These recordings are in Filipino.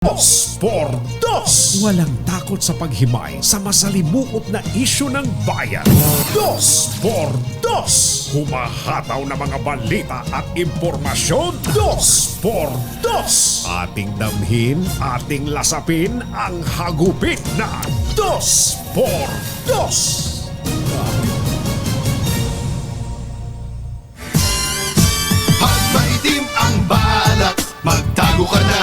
Dos por Dos. Walang takot sa paghimay sa masalimuot na isyu ng bayan. Dos por Dos. Humahataw na mga balita at impormasyon. Dos por Dos. Ating damhin, ating lasapin ang hagupit na Dos por Dos. Pag maitim ang balak, magtago ka na.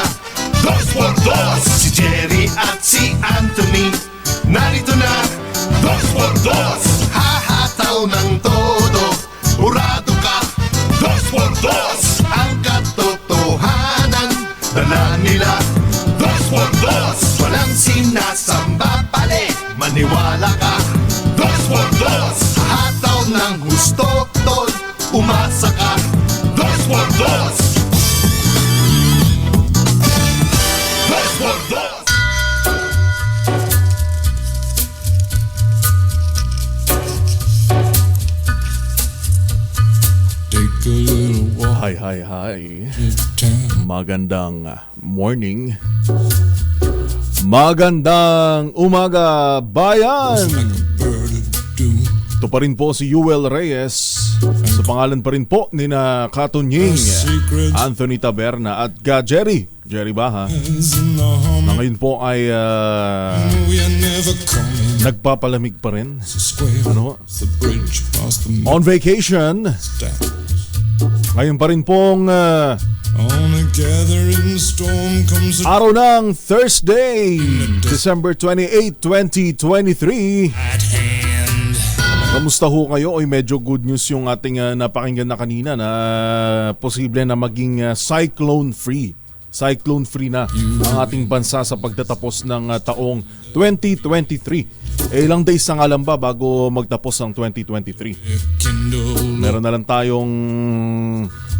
Dos por Dos. Si Jerry at si Anthony narito na. Dos por Dos. Hahataw ng todo, urado ka. Dos por Dos. Ang katotohanan dala nila. Dos por Dos. Walang sinasamba pali, maniwala ka. Dos por Dos. Hataw ng gusto, tol, umasa ka. Dos por Dos. Dos por Dos. Take a little walk Hi. town. Magandang morning. Magandang umaga, bayan! Like a bird of doom. Ito pa rin po si Yuel Reyes. Sa pangalan pa rin po ni na Katunying, Anthony Taberna at Jerry Baha. Is in the hum. Na ngayon po ay We are never coming. nagpapalamig pa rin. It's a square. Ano? It's the bridge past the On vacation. stacks. Ngayon pa rin pong On a gathering storm comes a araw ng Thursday, December 28, 2023. at hand. Kamusta ho kayo? Oy, medyo good news yung ating napakinggan na kanina na posible na maging cyclone-free. Cyclone-free na ang ating bansa sa pagtatapos ng taong 2023. Ilang days na nga lang ba bago magtapos ang 2023? Kindle Meron na lang tayong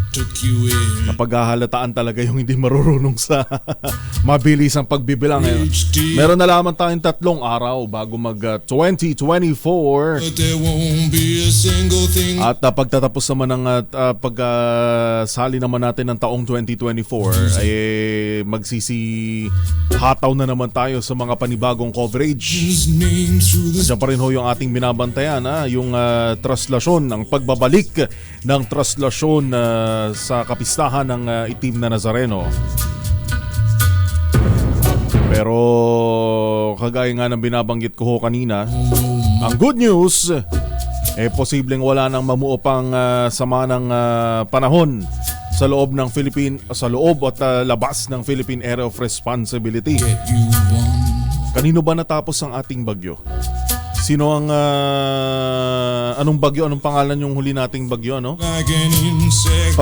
took you in. napaghahalataan talaga yung hindi marurunong sa mabilis ang pagbibilang. Meron na lamang tayong 3 araw bago mag 2024. But there won't be a single thing. At pagtatapos naman ng pagkasali naman natin ng taong 2024 ay magsisihataw na naman tayo sa mga panibagong coverage. His name through the Diyan pa rin ho yung ating binabantayan, yung traslasyon, ang pagbabalik ng traslasyon sa kapistahan ng itim na Nazareno. Pero kagaya nga ng binabanggit ko ho kanina, ang good news, posibleng wala nang mamuo pang sama ng panahon sa loob ng sa loob at labas ng Philippine Area of Responsibility. get you one. Kanino ba natapos ang ating bagyo? Sino ang anong bagyo? Anong pangalan yung huli nating bagyo, ano? Like an insect.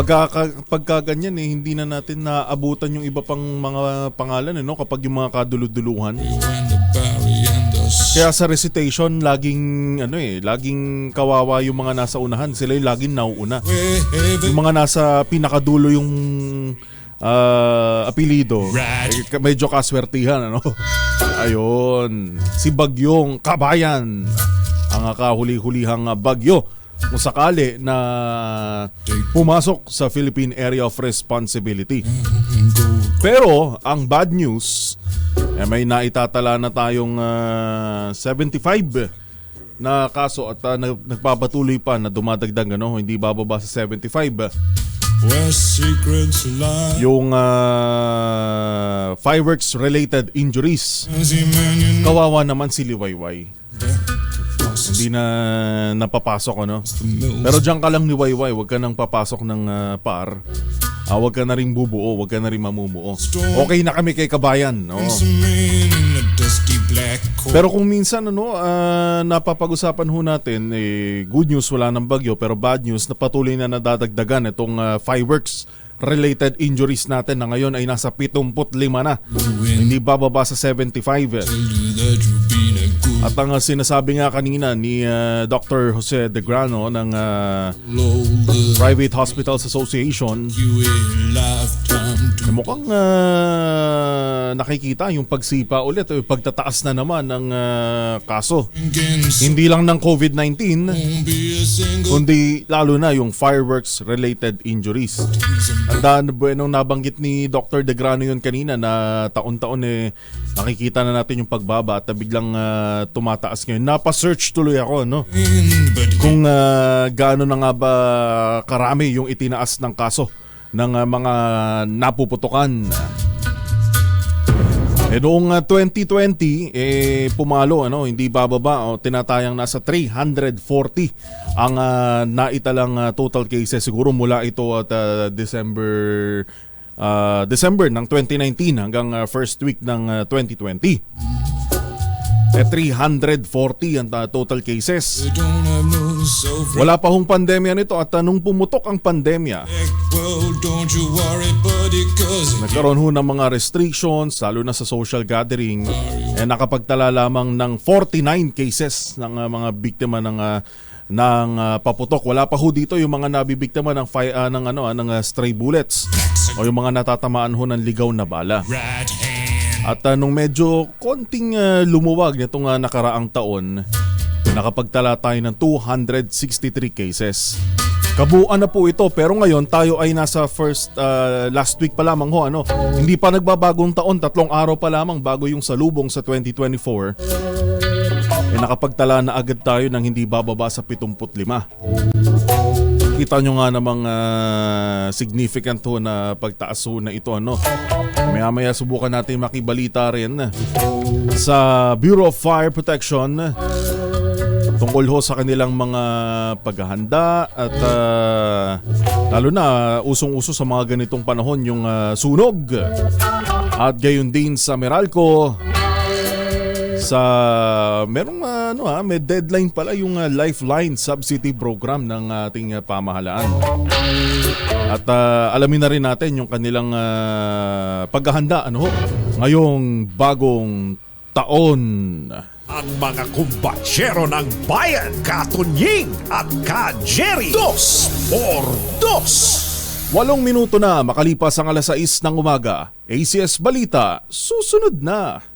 Pagka ganyan hindi na natin naabutan yung iba pang mga pangalan, no? Kapag yung mga kaduluduluhan. You and the Barry and the Kaya sa recitation, laging kawawa yung mga nasa unahan. Sila yung laging nauuna. where heaven Yung mga nasa pinakadulo yung apelido, medyo kaswertihan, ano? Ayun, si Bagyong Kabayan, ang kahuli-hulihang bagyo kung sakali na pumasok sa Philippine Area of Responsibility. go. Pero ang bad news, may naitatala na tayong 75 na kaso at nagpapatuloy pa na dumadagdag, ano? Hindi bababa sa 75. Where secrets lie. Yung fireworks related injuries. As Emmanuel Kawawa naman si Liwayway. Hindi na napapasok, ano? Pero diyan ka lang ni Wayway, wag ka nang papasok ng par. Wag ka na rin bubuo, wag ka na rin mamumuo. Okay na kami kay Kabayan, no? some man in a dusty black coat. Pero kung minsan napapag-usapan ho natin, good news wala ng bagyo, pero bad news na patuloy na nadadagdagan itong fireworks related injuries natin na ngayon ay nasa 75 na. Hindi bababa sa 75. Tell you that you've been a good At ang sinasabi nga kanina ni Dr. Jose De Grano ng Lord. Private Hospitals Association, You a lifetime. Mukhang nakikita yung pagsipa ulit o yung pagtataas na naman ng kaso. Hindi lang ng COVID-19, kundi lalo na yung fireworks-related injuries. Ang buenong nabanggit ni Dr. Degrano yun kanina na taon-taon nakikita na natin yung pagbaba at biglang tumataas ngayon. Napa-search tuloy ako, no? Kung gaano na nga ba karami yung itinaas ng kaso ng mga napuputukan. Noong 2020 pumalo, hindi bababa, tinatayang nasa 340 ang naitalang total cases siguro mula ito at December ng 2019 hanggang first week ng 2020. 340 ang total cases. Wala pa hong pandemya nito at nung pumutok ang pandemya, nagkaroon ho ng mga restrictions, lalo na sa social gathering. Nakapagtala lamang ng 49 cases ng mga biktima ng paputok. Wala pa ho dito yung mga nabibiktima ng stray bullets o yung mga natatamaan ho ng ligaw na bala. At nung medyo konting lumuwag nitong nakaraang taon, nakapagtala tayo ng 263 cases. Kabuuan na po ito, pero ngayon tayo ay nasa last week pa lamang ho. Hindi pa nagbabagong taon, 3 araw pa lamang bago yung salubong sa 2024. Nakapagtala na agad tayo ng hindi bababa sa 75. Kita nyo nga namang significant ho na pagtaas ho na ito. Maya-maya subukan natin makibalita rin sa Bureau of Fire Protection tungkol ho sa kanilang mga paghahanda at lalo na usong-uso sa mga ganitong panahon yung sunog. At gayon din sa Meralco, may deadline pala yung Lifeline Subsidy Program ng ating pamahalaan. At alamin na rin natin yung kanilang paghahanda ngayong bagong taon. Ang mga kumbatsero ng bayan, Katunying at Ka-Jerry, 2x2. 8 minuto na makalipas ang 6:00 ng umaga. ACS Balita, susunod na.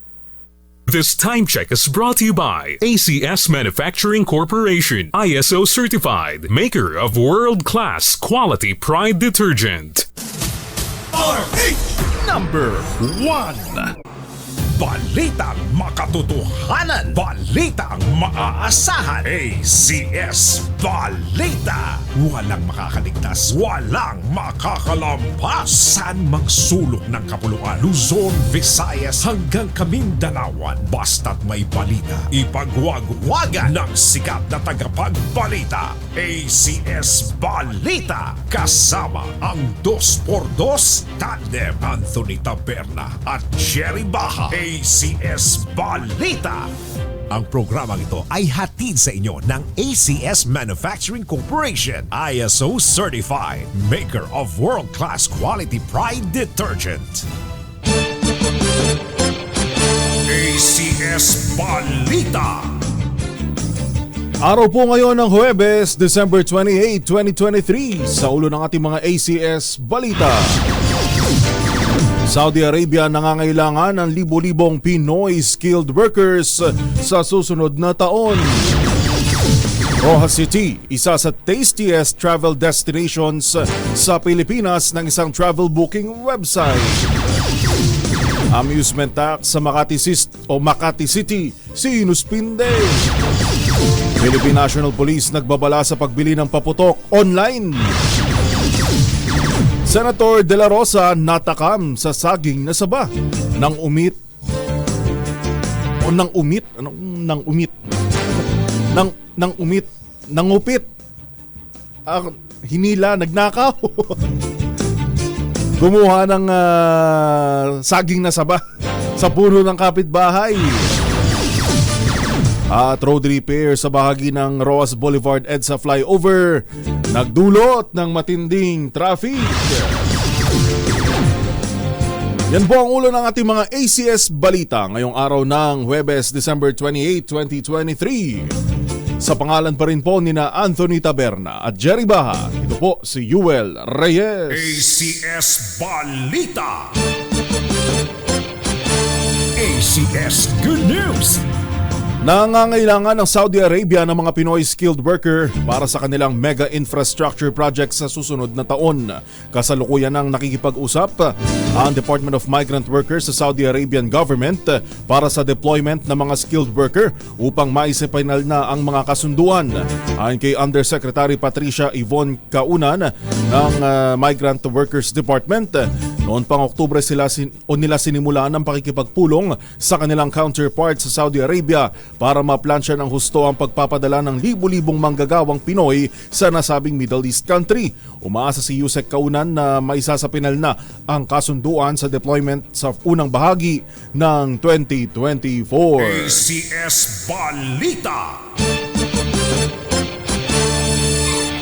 This time check is brought to you by ACS Manufacturing Corporation, ISO certified, maker of world-class quality Pride detergent. Number 1. Balitang makatotohanan, balitang maaasahan. ACS Balita. Walang makakaligtas, walang makakalampas. San mang sulok ng kapuluan, Luzon, Visayas hanggang Kamindalawan. Basta't may balita, ipagwagwagan ng sikat na tagapagbalita. ACS Balita. Kasama ang 2x2 tandem Anthony Taberna at Jerry Baja. ACS Balita. Ang programang ito ay hatid sa inyo ng ACS Manufacturing Corporation, ISO certified, maker of world-class quality Pride detergent. ACS Balita. Araw po ngayon ng Huwebes, December 28, 2023. Sa ulo ng ating mga ACS Balita. Saudi Arabia nangangailangan ng libo-libong Pinoy skilled workers sa susunod na taon. Rojas City, isa sa tastiest travel destinations sa Pilipinas ng isang travel booking website. Amusement tax sa Makati City, sinuspinde. Philippine National Police nagbabala sa pagbili ng paputok online. Senator De La Rosa natakam sa saging na saba nang umit. Nangupit. Hinila, nagnakaw. Kumuha ng saging na saba sa puno ng kapitbahay. At road repair sa bahagi ng Roas Boulevard EDSA flyover nagdulot ng matinding traffic. Yan po ang ulo ng ating mga ACS Balita ngayong araw ng Huwebes, December 28, 2023. Sa pangalan pa rin po ni na Anthony Taberna at Jerry Baha, ito po si Yuel Reyes. ACS Balita. ACS Good News. Nangangailangan ng Saudi Arabia ng mga Pinoy skilled worker para sa kanilang mega infrastructure project sa susunod na taon. Kasalukuyan nang nakikipag-usap ang Department of Migrant Workers sa Saudi Arabian government para sa deployment ng mga skilled worker upang maisipinal na ang mga kasunduan. Ayon kay Undersecretary Patricia Yvonne Kaunan ng Migrant Workers Department, noon pang Oktubre nila sinimulan ang pakikipagpulong sa kanilang counterparts sa Saudi Arabia para maplansya ng husto ang pagpapadala ng libu-libong manggagawang Pinoy sa nasabing Middle East country. Umaasa si Yusek Kaunan na maisasapinal na ang kasunduan sa deployment sa unang bahagi ng 2024. ACS Balita.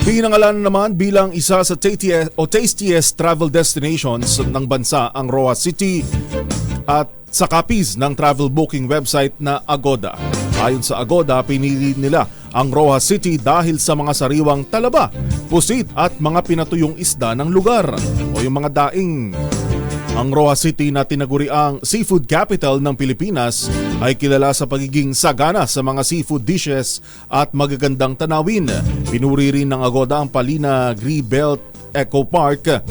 Pinangalan naman bilang isa sa tastiest travel destinations ng bansa ang Roa City at sa copies ng travel booking website na Agoda. Ayon sa Agoda, pinili nila ang Roa City dahil sa mga sariwang talaba, pusit at mga pinatuyong isda ng lugar o yung mga daing. Ang Roa City na tinaguriang seafood capital ng Pilipinas ay kilala sa pagiging sagana sa mga seafood dishes at magagandang tanawin. Pinuri rin ng Agoda ang Palina Greenbelt Eco Park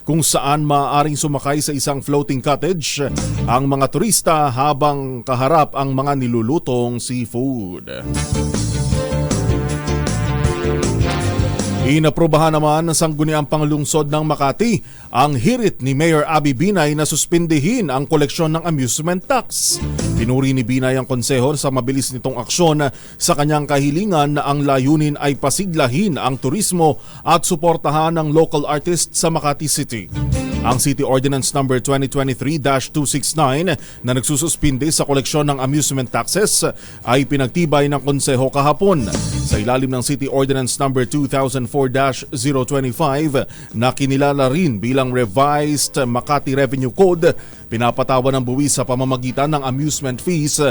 kung saan maaaring sumakay sa isang floating cottage ang mga turista habang kaharap ang mga nilulutong seafood. Inaprobahan naman ng Sangguniang Panglungsod ng Makati ang hirit ni Mayor Abby Binay na suspindihin ang koleksyon ng amusement tax. Pinuri ni Binay ang konseho sa mabilis nitong aksyon sa kanyang kahilingan na ang layunin ay pasiglahin ang turismo at suportahan ng local artists sa Makati City. Ang City Ordinance No. 2023-269 na nagsususpinde sa koleksyon ng amusement taxes ay pinagtibay ng konseho kahapon. Sa ilalim ng City Ordinance No. 2004-025 na kinilala rin bilang Revised Makati Revenue Code, pinapatawan ng buwis sa pamamagitan ng amusement fees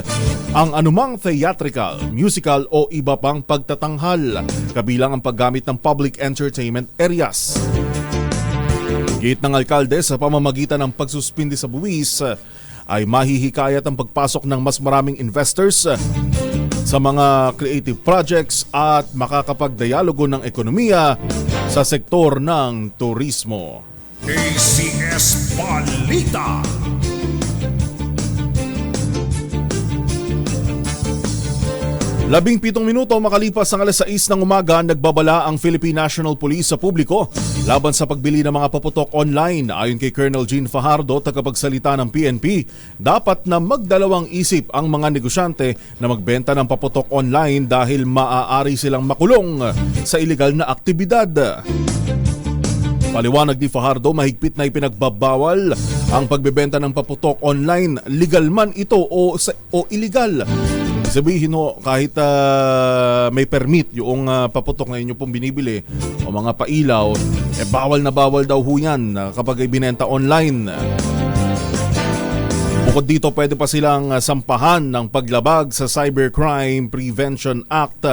ang anumang theatrical, musical o iba pang pagtatanghal, kabilang ang paggamit ng public entertainment areas. Git ng alkalde, sa pamamagitan ng pagsuspindi sa buwis ay mahihikayat ang pagpasok ng mas maraming investors sa mga creative projects at makakapagdialogo ng ekonomiya sa sektor ng turismo. ACS Balita. Labing 7 minuto makalipas ang alas 6 ng umaga, nagbabala ang Philippine National Police sa publiko laban sa pagbili ng mga paputok online. Ayon kay Colonel Jean Fajardo, tagapagsalita ng PNP, dapat na magdalawang isip ang mga negosyante na magbenta ng paputok online dahil maaari silang makulong sa ilegal na aktibidad. Paliwanag ni Fajardo, mahigpit na ipinagbabawal ang pagbebenta ng paputok online, legal man ito o illegal. Sabihin ho, kahit may permit yung paputok na inyo pong binibili o mga pailaw, bawal na bawal daw ho yan kapag ibinenta online. Bukod dito, pwede pa silang sampahan ng paglabag sa Cybercrime Prevention Act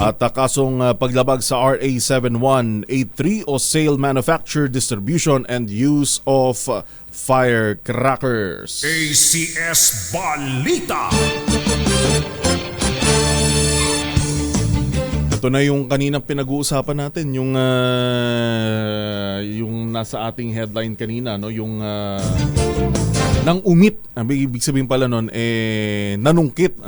at kasong paglabag sa RA 7183 o Sale, Manufacture, Distribution and Use of Firecrackers. ACS Balita. Ito na yung kaninang pinag-uusapan natin, yung nasa ating headline kanina, no, yung nang umit. Ibig sabihin pala nun, nanungkit.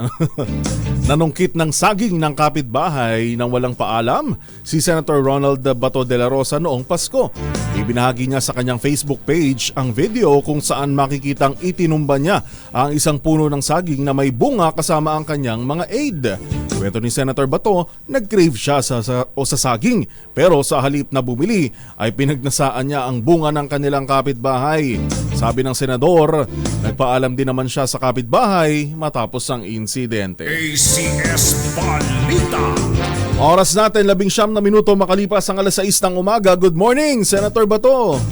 Nanungkit ng saging ng kapitbahay nang walang paalam si Senator Ronald Bato de la Rosa noong Pasko. Ibinahagi niya sa kanyang Facebook page ang video kung saan makikitang itinumba niya ang isang puno ng saging na may bunga kasama ang kanyang mga aide. Kwento ni Senator Bato, nag-crave siya sa saging, pero sa halip na bumili ay pinagnasaan niya ang bunga ng kanilang kapitbahay. Sabi ng senador, nagpaalam din naman siya sa kapitbahay matapos ang insidente. ACS Balita. Oras natin, 19 na minuto makalipas ang alas 6 ng umaga. Good morning, Senator Bato.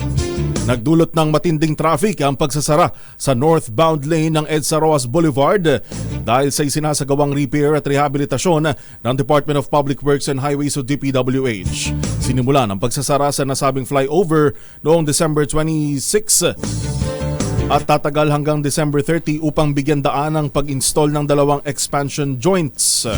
Nagdulot ng matinding traffic ang pagsasara sa northbound lane ng EDSA Roas Boulevard dahil sa isinasagawang repair at rehabilitasyon ng Department of Public Works and Highways o DPWH. Sinimulan ang pagsasara sa nasabing flyover noong December 26 at tatagal hanggang December 30 upang bigyan daan ang pag-install ng dalawang expansion joints.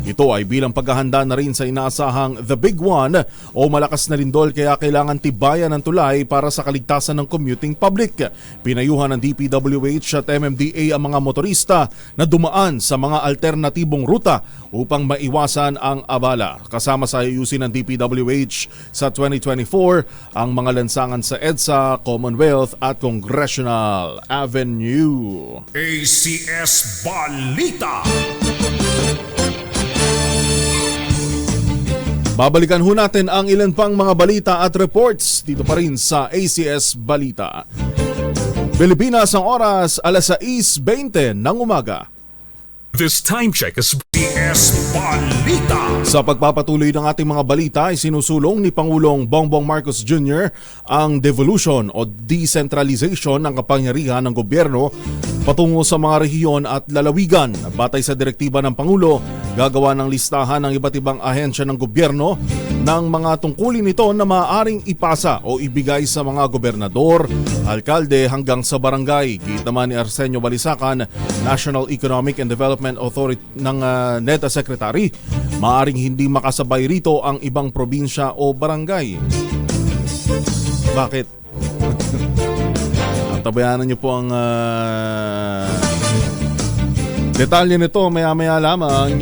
Ito ay bilang paghahanda na rin sa inaasahang The Big One o malakas na lindol kaya kailangan tibayan ng tulay para sa kaligtasan ng commuting public. Pinayuhan ng DPWH at MMDA ang mga motorista na dumaan sa mga alternatibong ruta upang maiwasan ang abala. Kasama sa ayusin ng DPWH sa 2024 ang mga lansangan sa EDSA, Commonwealth at Congressional Avenue. ACS Balita. Babalikan ho natin ang ilan pang mga balita at reports dito pa rin sa ACS Balita. Pilipinas ang oras, 6:20 ng umaga. This time check is ACS Balita. Sa pagpapatuloy ng ating mga balita ay sinusulong ni Pangulong Bongbong Marcos Jr. ang devolution o decentralization ng kapangyarihan ng gobyerno patungo sa mga rehiyon at lalawigan. Batay sa direktiba ng Pangulo, gagawa ng listahan ng iba't ibang ahensya ng gobyerno ng mga tungkulin nito na maaaring ipasa o ibigay sa mga gobernador, alkalde hanggang sa barangay. Git naman ni Arsenio Balisacan, National Economic and Development Authority ng NEDA Secretary, maaaring hindi makasabay rito ang ibang probinsya o barangay. Bakit? Tabayanan niyo po ang detalye nito maya-maya lamang.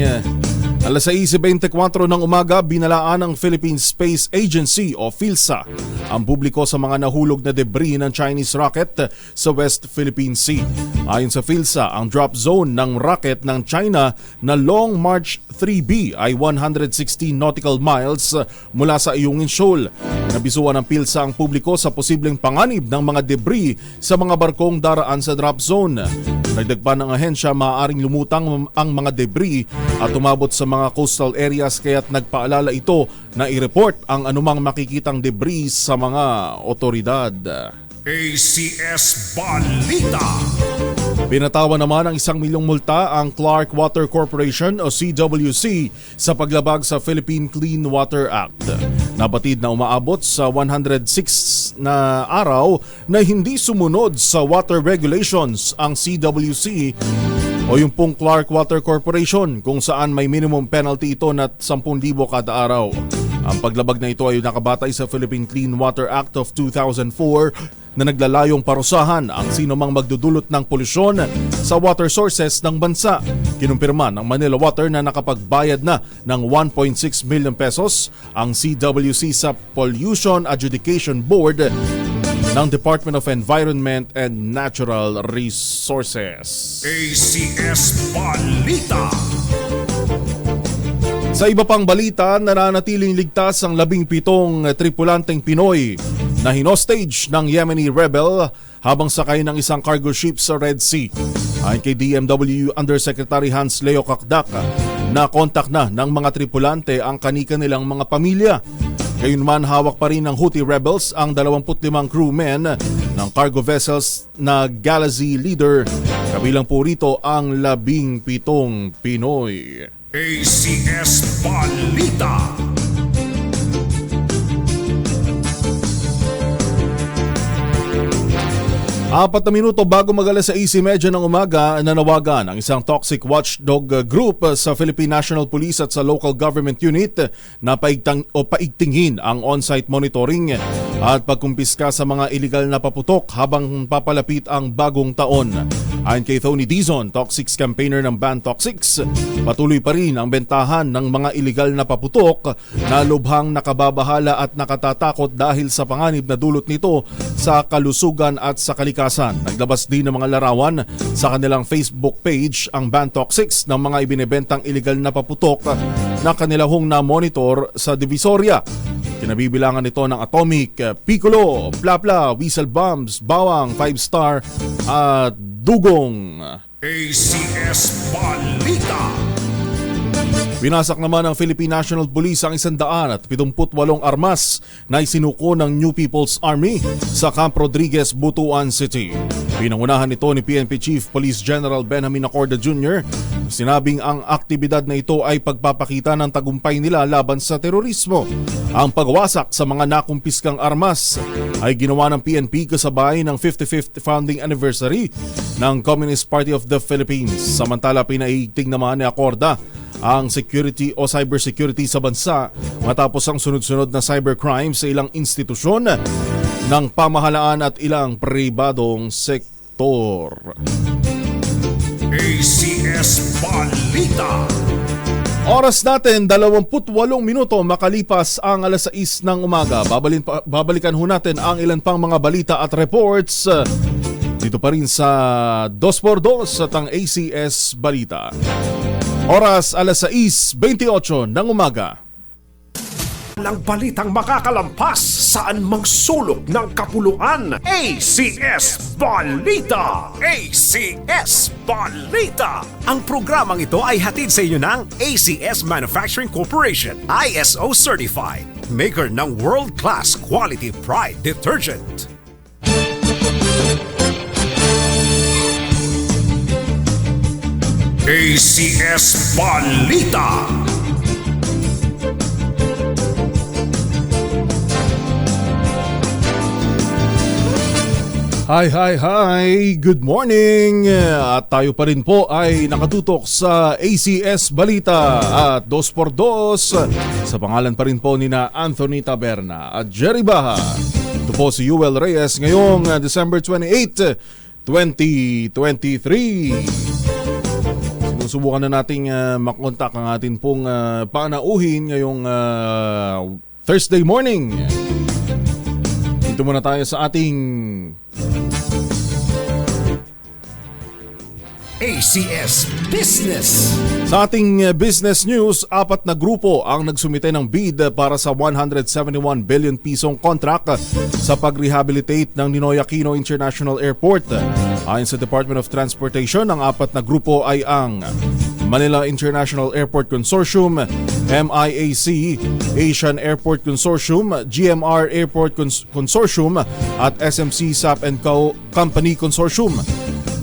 6:24 ng umaga, binalaan ng Philippine Space Agency o PhilSA ang publiko sa mga nahulog na debris ng Chinese rocket sa West Philippine Sea. Ayon sa PhilSA, ang drop zone ng rocket ng China na Long March 3B ay 116 nautical miles mula sa Ayungin Shoal. Nabisuan ng PhilSA ang publiko sa posibleng panganib ng mga debris sa mga barkong daraan sa drop zone. Dagdag pa ng ahensya, maaaring lumutang ang mga debris at umabot sa mga coastal areas kaya't nagpaalala ito na i-report ang anumang makikitang debris sa mga otoridad. ACS Balita. Pinatawa naman ng 1 milyong multa ang Clark Water Corporation o CWC sa paglabag sa Philippine Clean Water Act. Nabatid na umaabot sa 106 na araw na hindi sumunod sa water regulations ang CWC o yung pong Clark Water Corporation kung saan may minimum penalty ito na 10,000 kada araw. Ang paglabag na ito ay nakabatay sa Philippine Clean Water Act of 2004 na naglalayong parusahan ang sinumang magdudulot ng polusyon sa water sources ng bansa. Kinumpirma ng Manila Water na nakapagbayad na ng 1.6 million pesos ang CWC sa Pollution Adjudication Board ng Department of Environment and Natural Resources. ACS Balita. Sa iba pang balita, nananatiling ligtas ang 17 tripulanteng Pinoy na hinostage ng Yemeni rebel habang sakay ng isang cargo ship sa Red Sea. Ayon kay DMW Undersecretary Hans Leo Kakdak, na-contact na ng mga tripulante ang kani-kanilang mga pamilya. Gayunman, hawak pa rin ng Houthi rebels ang 25 crewmen ng cargo vessels na Galaxy Leader. Kabilang po rito ang 17 Pinoy. ACS Balita. Apat na minuto bago mag-alas 6:30 ng umaga, nanawagan ang isang toxic watchdog group sa Philippine National Police at sa local government unit na paigtingin ang on-site monitoring at pagkumpiska sa mga iligal na paputok habang papalapit ang bagong taon. Ayon kay Tony Dizon, Toxics campaigner ng band Toxics, patuloy pa rin ang bentahan ng mga iligal na paputok na lubhang nakababahala at nakatatakot dahil sa panganib na dulot nito sa kalusugan at sa kalikasan. Naglabas din ng mga larawan sa kanilang Facebook page ang band Toxics ng mga ibinebentang iligal na paputok na kanilahong na-monitor sa Divisoria. Kinabibilangan nito ng Atomic, Piccolo, Plapla, Whistle Bombs, Bawang, 5-Star at Dugong. ACS Balita. Winasak naman ng Philippine National Police ang 178 armas na isinuko ng New People's Army sa Camp Rodriguez, Butuan City. Pinangunahan ito ni PNP Chief Police General Benjamin Acorda Jr. Sinabing ang aktibidad na ito ay pagpapakita ng tagumpay nila laban sa terorismo. Ang pagwasak sa mga nakumpiskang armas ay ginawa ng PNP kasabay ng 55th founding anniversary ng Communist Party of the Philippines. Samantala, pinaiigting naman ni Acorda ang security o cybersecurity sa bansa matapos ang sunod-sunod na cybercrime sa ilang institusyon ng pamahalaan at ilang pribadong sektor. ACS Balita. Oras natin, 28 minuto makalipas ang alas 6 ng umaga. Babalikan ho natin ang ilan pang mga balita at reports dito pa rin sa 2x2 at ang ACS Balita. Oras alas 6:28 ng umaga. Ng balitang makakalampas saan mang sulok ng kapuluan. ACS Balita! ACS Balita! Ang programang ito ay hatid sa inyo ng ACS Manufacturing Corporation, ISO Certified, maker ng world-class quality Pride detergent. ACS Balita. Hi! Good morning! At tayo pa rin po ay nakatutok sa ACS Balita at 2x2 sa pangalan pa rin po ni na Anthony Taberna at Jerry Baha. Ito po si Yuel Reyes ngayong December 28, 2023. Subukan na nating makontak ang atin pong panauhin ngayong Thursday morning. Dito muna tayo sa ating ACS Business. Sa ating business news, 4 na grupo ang nagsumite ng bid para sa 171 billion pisong contract sa pag-rehabilitate ng Ninoy Aquino International Airport. Ayon sa Department of Transportation, ang 4 na grupo ay ang Manila International Airport Consortium, MIAC, Asian Airport Consortium, GMR Airport Consortium at SMC SAP & Co. Company Consortium.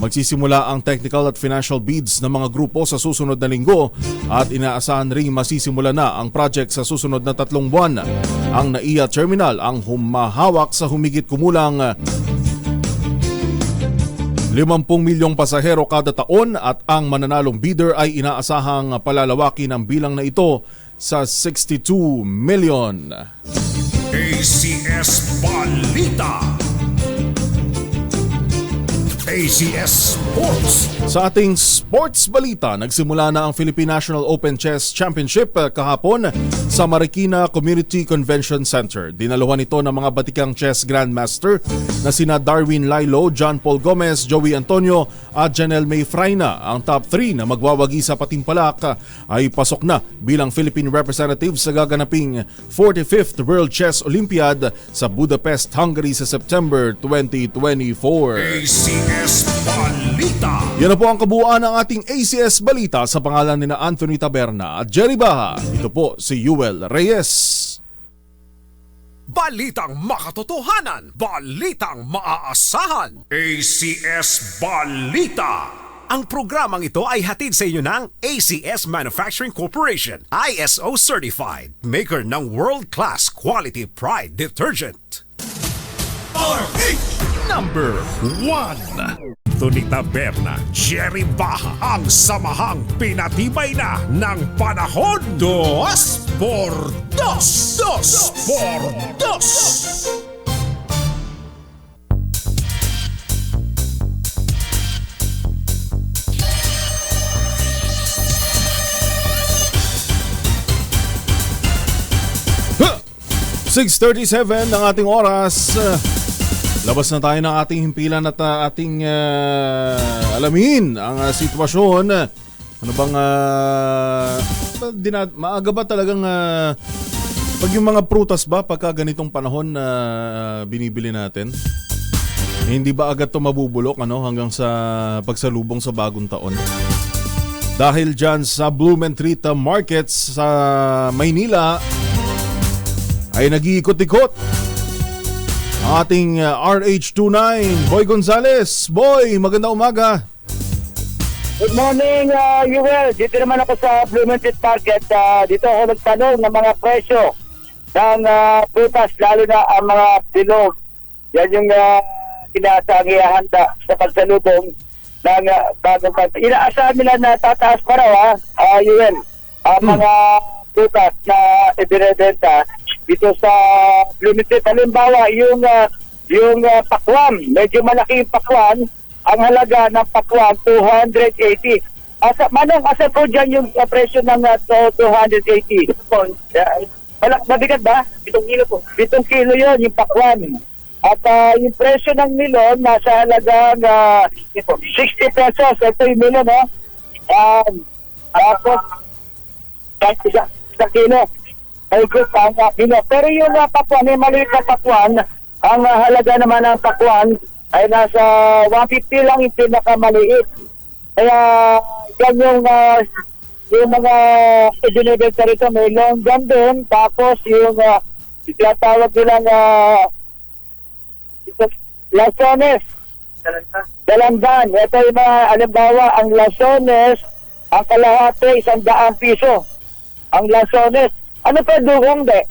Magsisimula ang technical at financial bids ng mga grupo sa susunod na linggo at inaasahan ring masisimula na ang project sa susunod na 3 buwan. Ang NAIA Terminal ang humahawak sa humigit kumulang 50 milyong pasahero kada taon at ang mananalong bidder ay inaasahang palalawakin ang bilang na ito sa 62 million. ACS Balita. ACS Sports. Sa ating sports balita, nagsimula na ang Philippine National Open Chess Championship kahapon sa Marikina Community Convention Center. Dinaluhan ito ng mga batikang chess grandmaster na sina Darwin Lailo, John Paul Gomez, Joey Antonio at Janelle May Fraina. Ang top 3 na magwawagi sa patimpalak ay pasok na bilang Philippine representative sa gaganaping 45th World Chess Olympiad sa Budapest, Hungary sa September 2024. ACS Balita. Yan na po ang kabuuan ng ating ACS Balita sa pangalan ni na Anthony Taberna at Jerry Baha. Ito po si Yuel Reyes. Balitang makatotohanan, balitang maaasahan. ACS Balita. Ang programang ito ay hatid sa inyo ng ACS Manufacturing Corporation, ISO Certified, maker ng world-class quality Pride detergent. Number 1. Tony Taberna, Jerry Baha, ang samahang pinatibay na ng panahon. 2x2. 2x2. Huh! 6:37 ang ating oras. Labas na tayo ng ating himpilan at ating alamin ang sitwasyon. Ano bang maaga ba talagang pag yung mga prutas ba pagka ganitong panahon na binibili natin? Hindi ba agad to mabubulok hanggang sa pagsalubong sa bagong taon? dahil dyan sa Blumentritt Market sa Maynila ay nag-iikot-ikot ang ating RH29 Boy Gonzales. Boy, magandang umaga. Good morning, Yuel. Dito naman ako sa Blumentritt Market. Dito ako nagtanong ng mga presyo ng prutas, lalo na ang mga bilog. Yan yung inaasahang ihahanda sa pagsalubong ng bagong bansa. Inaasahan nila na tataas pa raw, Yuel, ang mga prutas na ibinebenta dito sa Blumentritt. Halimbawa, yung pakwan, medyo malaki yung pakwan. Ang halaga ng pakwan, 280. Manong, asa po dyan yung presyo ng 280? Mabigat ba? 7 kilo po. 7 kilo yun, yung pakwan. At yung presyo ng milon, nasa halagang 60 pesos. Ito yung milon, no? Tapos, isang kilo. Ay, ang kilo. Pero yung pakwan, yung maliit na pakwan, ang halaga naman ng pakwan, ay nasa 150 lang yung pinakamaliit. Kaya yan yung mga ibinibenta rito, may long gun din. Tapos yung tinatawag nilang lasones, dalandan. Ito yung mga, halimbawa, ang lasones, ang kalahati, 100 piso. Ang lasones. Ano pa dugong, de?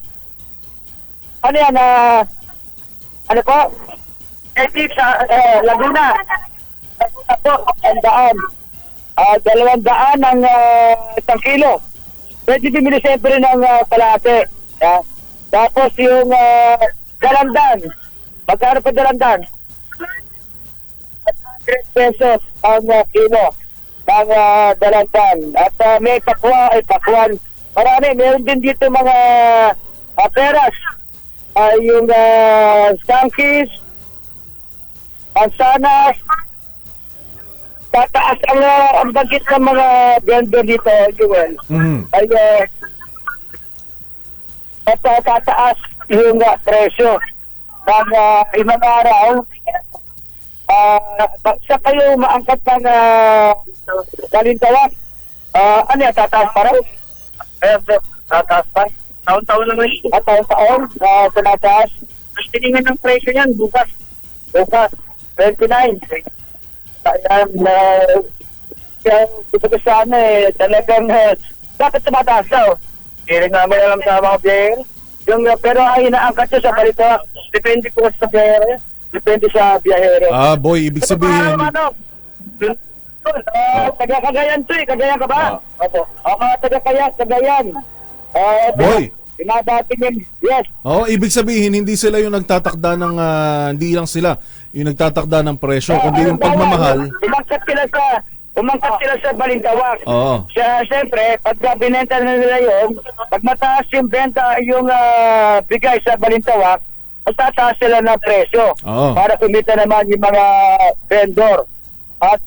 Ano yan, ano po? Sa Laguna. Laguna po, 100. 200 ang 1 kilo. Pwede bumili siyempre ng kalahati. Tapos yung dalandan. Magkano pa dalandan? 100 pesos ang kilo ng dalandan. At may pakwan. Marami, meron din dito mga peras. Yung skankies, mansanas, tataas ang bagit ng mga vendor dito, Joel. Ay tataas yung presyo ng ibang araw. Sa kayo maangkat ng balintawak, ano yan, tataas pa rin? Tataas pa? Taon-taon naman yun. Taon-taon, tumataas. Mas tiningan ng presyo yan, bukas. 29. Kaya ito sana talagang dapat tumataas daw. Hindi rin namin alam sa mga biyahero. Pero ay inaangkat nyo sa balito. Depende po sa biyahero. Depende sa biyahero. Boy, ibig sabihin... Taga-Cagayan to eh. Cagayan ka ba? Opo. Mga taga-Cagayan. Boy. Pinabati nyo. Yes. Ibig sabihin, hindi sila yung nagtatakda ng... hindi lang sila yung nagtatakda ng presyo, kundi yung pagmamahal. Umangkat sila sa balintawak. Oo. Siyempre, pag binenta na nila yun, pag mataas yung benta, yung bigay sa balintawak, matataas sila ng presyo. Oo. Para kumita naman yung mga vendor. At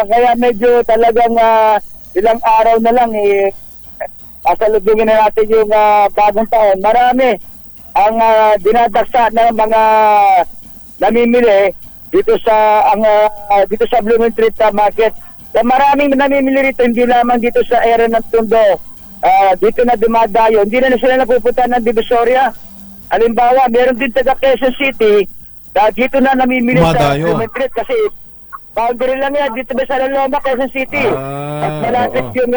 kaya medyo talagang ilang araw na lang asalubungin na natin yung bagong taon. Marami ang dinadagsa ng mga namimili dito sa Blumentritt Market. Maraming namimili rito, hindi lamang dito sa area ng Tondo. Dito na dumadayo. Hindi na sila napupunta ng Divisoria. Halimbawa, meron din taga Quezon City dito na namimili sa Blumentritt kasi boundary lang yan. Dito ba sa Loma, Quezon City. At malapit yung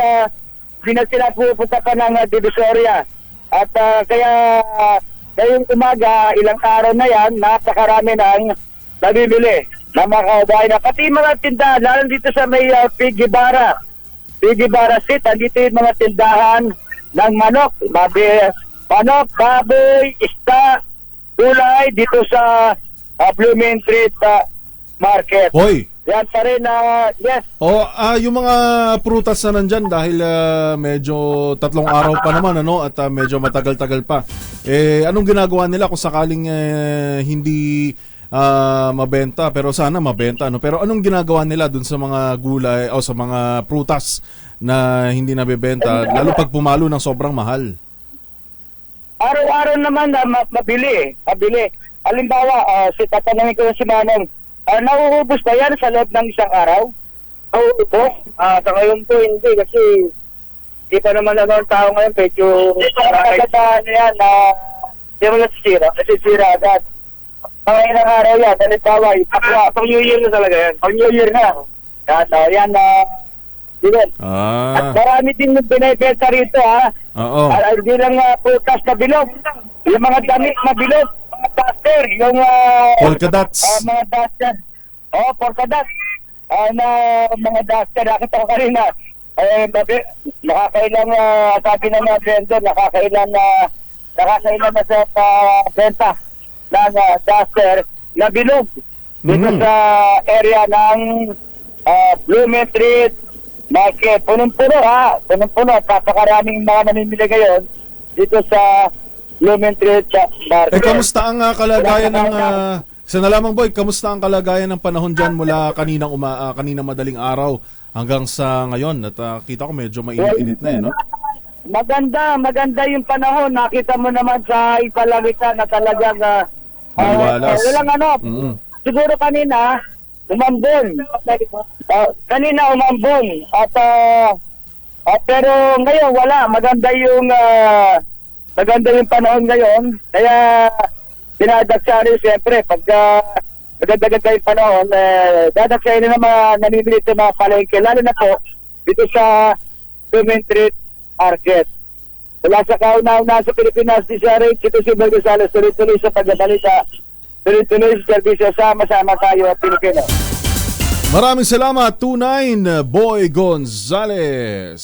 hindi na sila pupunta pa ng Divisoria. At kaya ngayong umaga, ilang araw na yan, napakarami ng nabibili na mga kaubahay na. Pati mga tindahan, lalo dito sa may Pigibara Street, dito yung mga tindahan ng manok. Manok, baboy, isda, gulay dito sa Blumentritt Market. Boy! Yan pa rin, yes. Yung mga prutas na nandyan dahil medyo 3 araw pa naman at medyo matagal-tagal pa. Anong ginagawa nila kung sakaling hindi mabenta? Pero sana mabenta. Pero anong ginagawa nila dun sa mga gulay o sa mga prutas na hindi nabebenta, lalo pag pumalo ng sobrang mahal? Araw-araw naman mabili. Halimbawa, tatanungin ko si Manong, nauubos ba yan sa loob ng isang araw? Oo po. Sa ngayon po hindi kasi di pa naman ang tao ngayon medyo ano yan na di mo nasisira agad. Mga ilang araw yan, halimbawa, pang New Year na talaga yan. Pang New Year na. Yan na At Ah. marami din yung binibenta rito ha. Oo. Hindi lang prutas na bilog. Yung mga damit na bilog, mga duster, yung Polka dots. mga duster. Polka dots. Na mga duster, nakita ko kanina. Nakakailang, sabi ng mga vendor, nakakailang na sa benta ng duster na bilog. Dito sa area ng Blooming Street Market. Punong-puno ha. Punong-puno. Papakaraming mga namimili ngayon dito sa Blooming Street Market. Kamusta ang kalagayan ng sa nalamang boy, kamusta ang kalagayan ng panahon diyan mula kaninang kaninang madaling araw hanggang sa ngayon? At kita ko medyo mainit-init na no. Maganda yung panahon. Nakita mo naman sa ipalagitan na talagang Maliwalas. walang siguro kanina umambon. Kanina umambon at pero ngayon wala. Maganda yung panahon ngayon. Kaya dinadagsarin siyempre pagka maganda yung panahon, dadagsarin na mga nanimili sa mga palengke, lalo na po dito sa Blooming Street Market. Wala sa kauna-una sa Pilipinas, di siya rin, ito si Bel Gonzales, tuloy-tuloy sa pagbabalita, tuloy-tuloy sa servisyo, sama-sama tayo at Pilipino. Maraming salamat, 29 Boy Gonzales.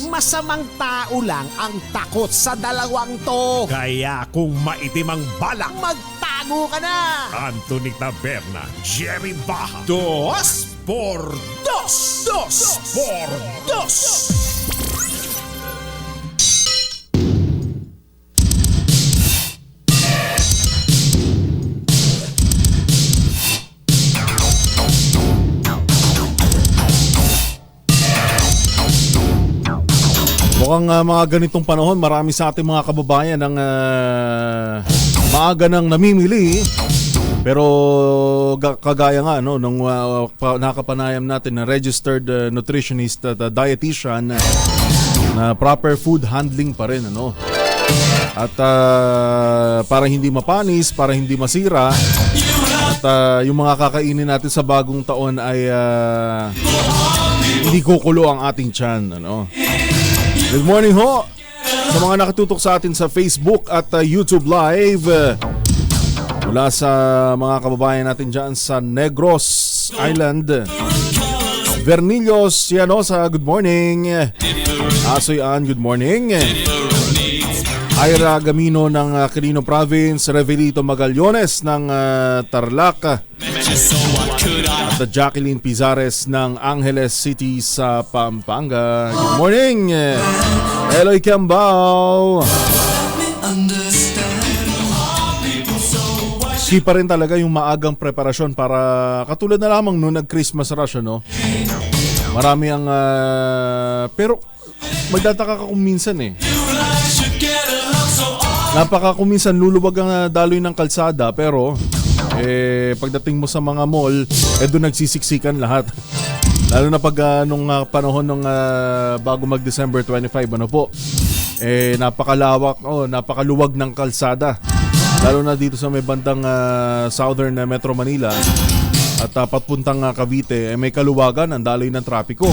Masamang tao lang ang takot sa dalawang to. Kaya kung maitim ang balak, magtago ka na. Anthony Taberna, Jerry Baha. 2 por 2. 2 por 2. Mukhang mga ganitong panahon, marami sa ating mga kababayan ang maaga nang namimili. Pero kagaya nga nung nakapanayam natin na registered nutritionist at dietitian na proper food handling pa rin At para hindi mapanis, para hindi masira, at yung mga kakainin natin sa bagong taon ay hindi kukulo ang ating tiyan Good morning ho sa mga nakatutok sa atin sa Facebook at YouTube Live. Mula sa mga kababayan natin dyan sa Negros Island, Vernillos Cianosa, good morning. Asoy Ann, good morning. Ira Gamino ng Quirino Province, Revelito Magallones ng Tarlac, at Jacqueline Pizares ng Angeles City sa Pampanga. Good morning. Eloy Kiambao. Si pa rin talaga yung maagang preparasyon para katulad na lamang nung nag-Christmas rush Marami ang pero magtataka ka kung minsan kung minsan luluwag ang daloy ng kalsada pero pagdating mo sa mga mall doon nagsisiksikan lahat. Lalo na pag nung panahon nung bago mag December 25 napakalawak napakaluwag ng kalsada. Lalo na dito sa may bandang southern Metro Manila at papuntang Cavite may kaluwagan ang daloy ng trapiko.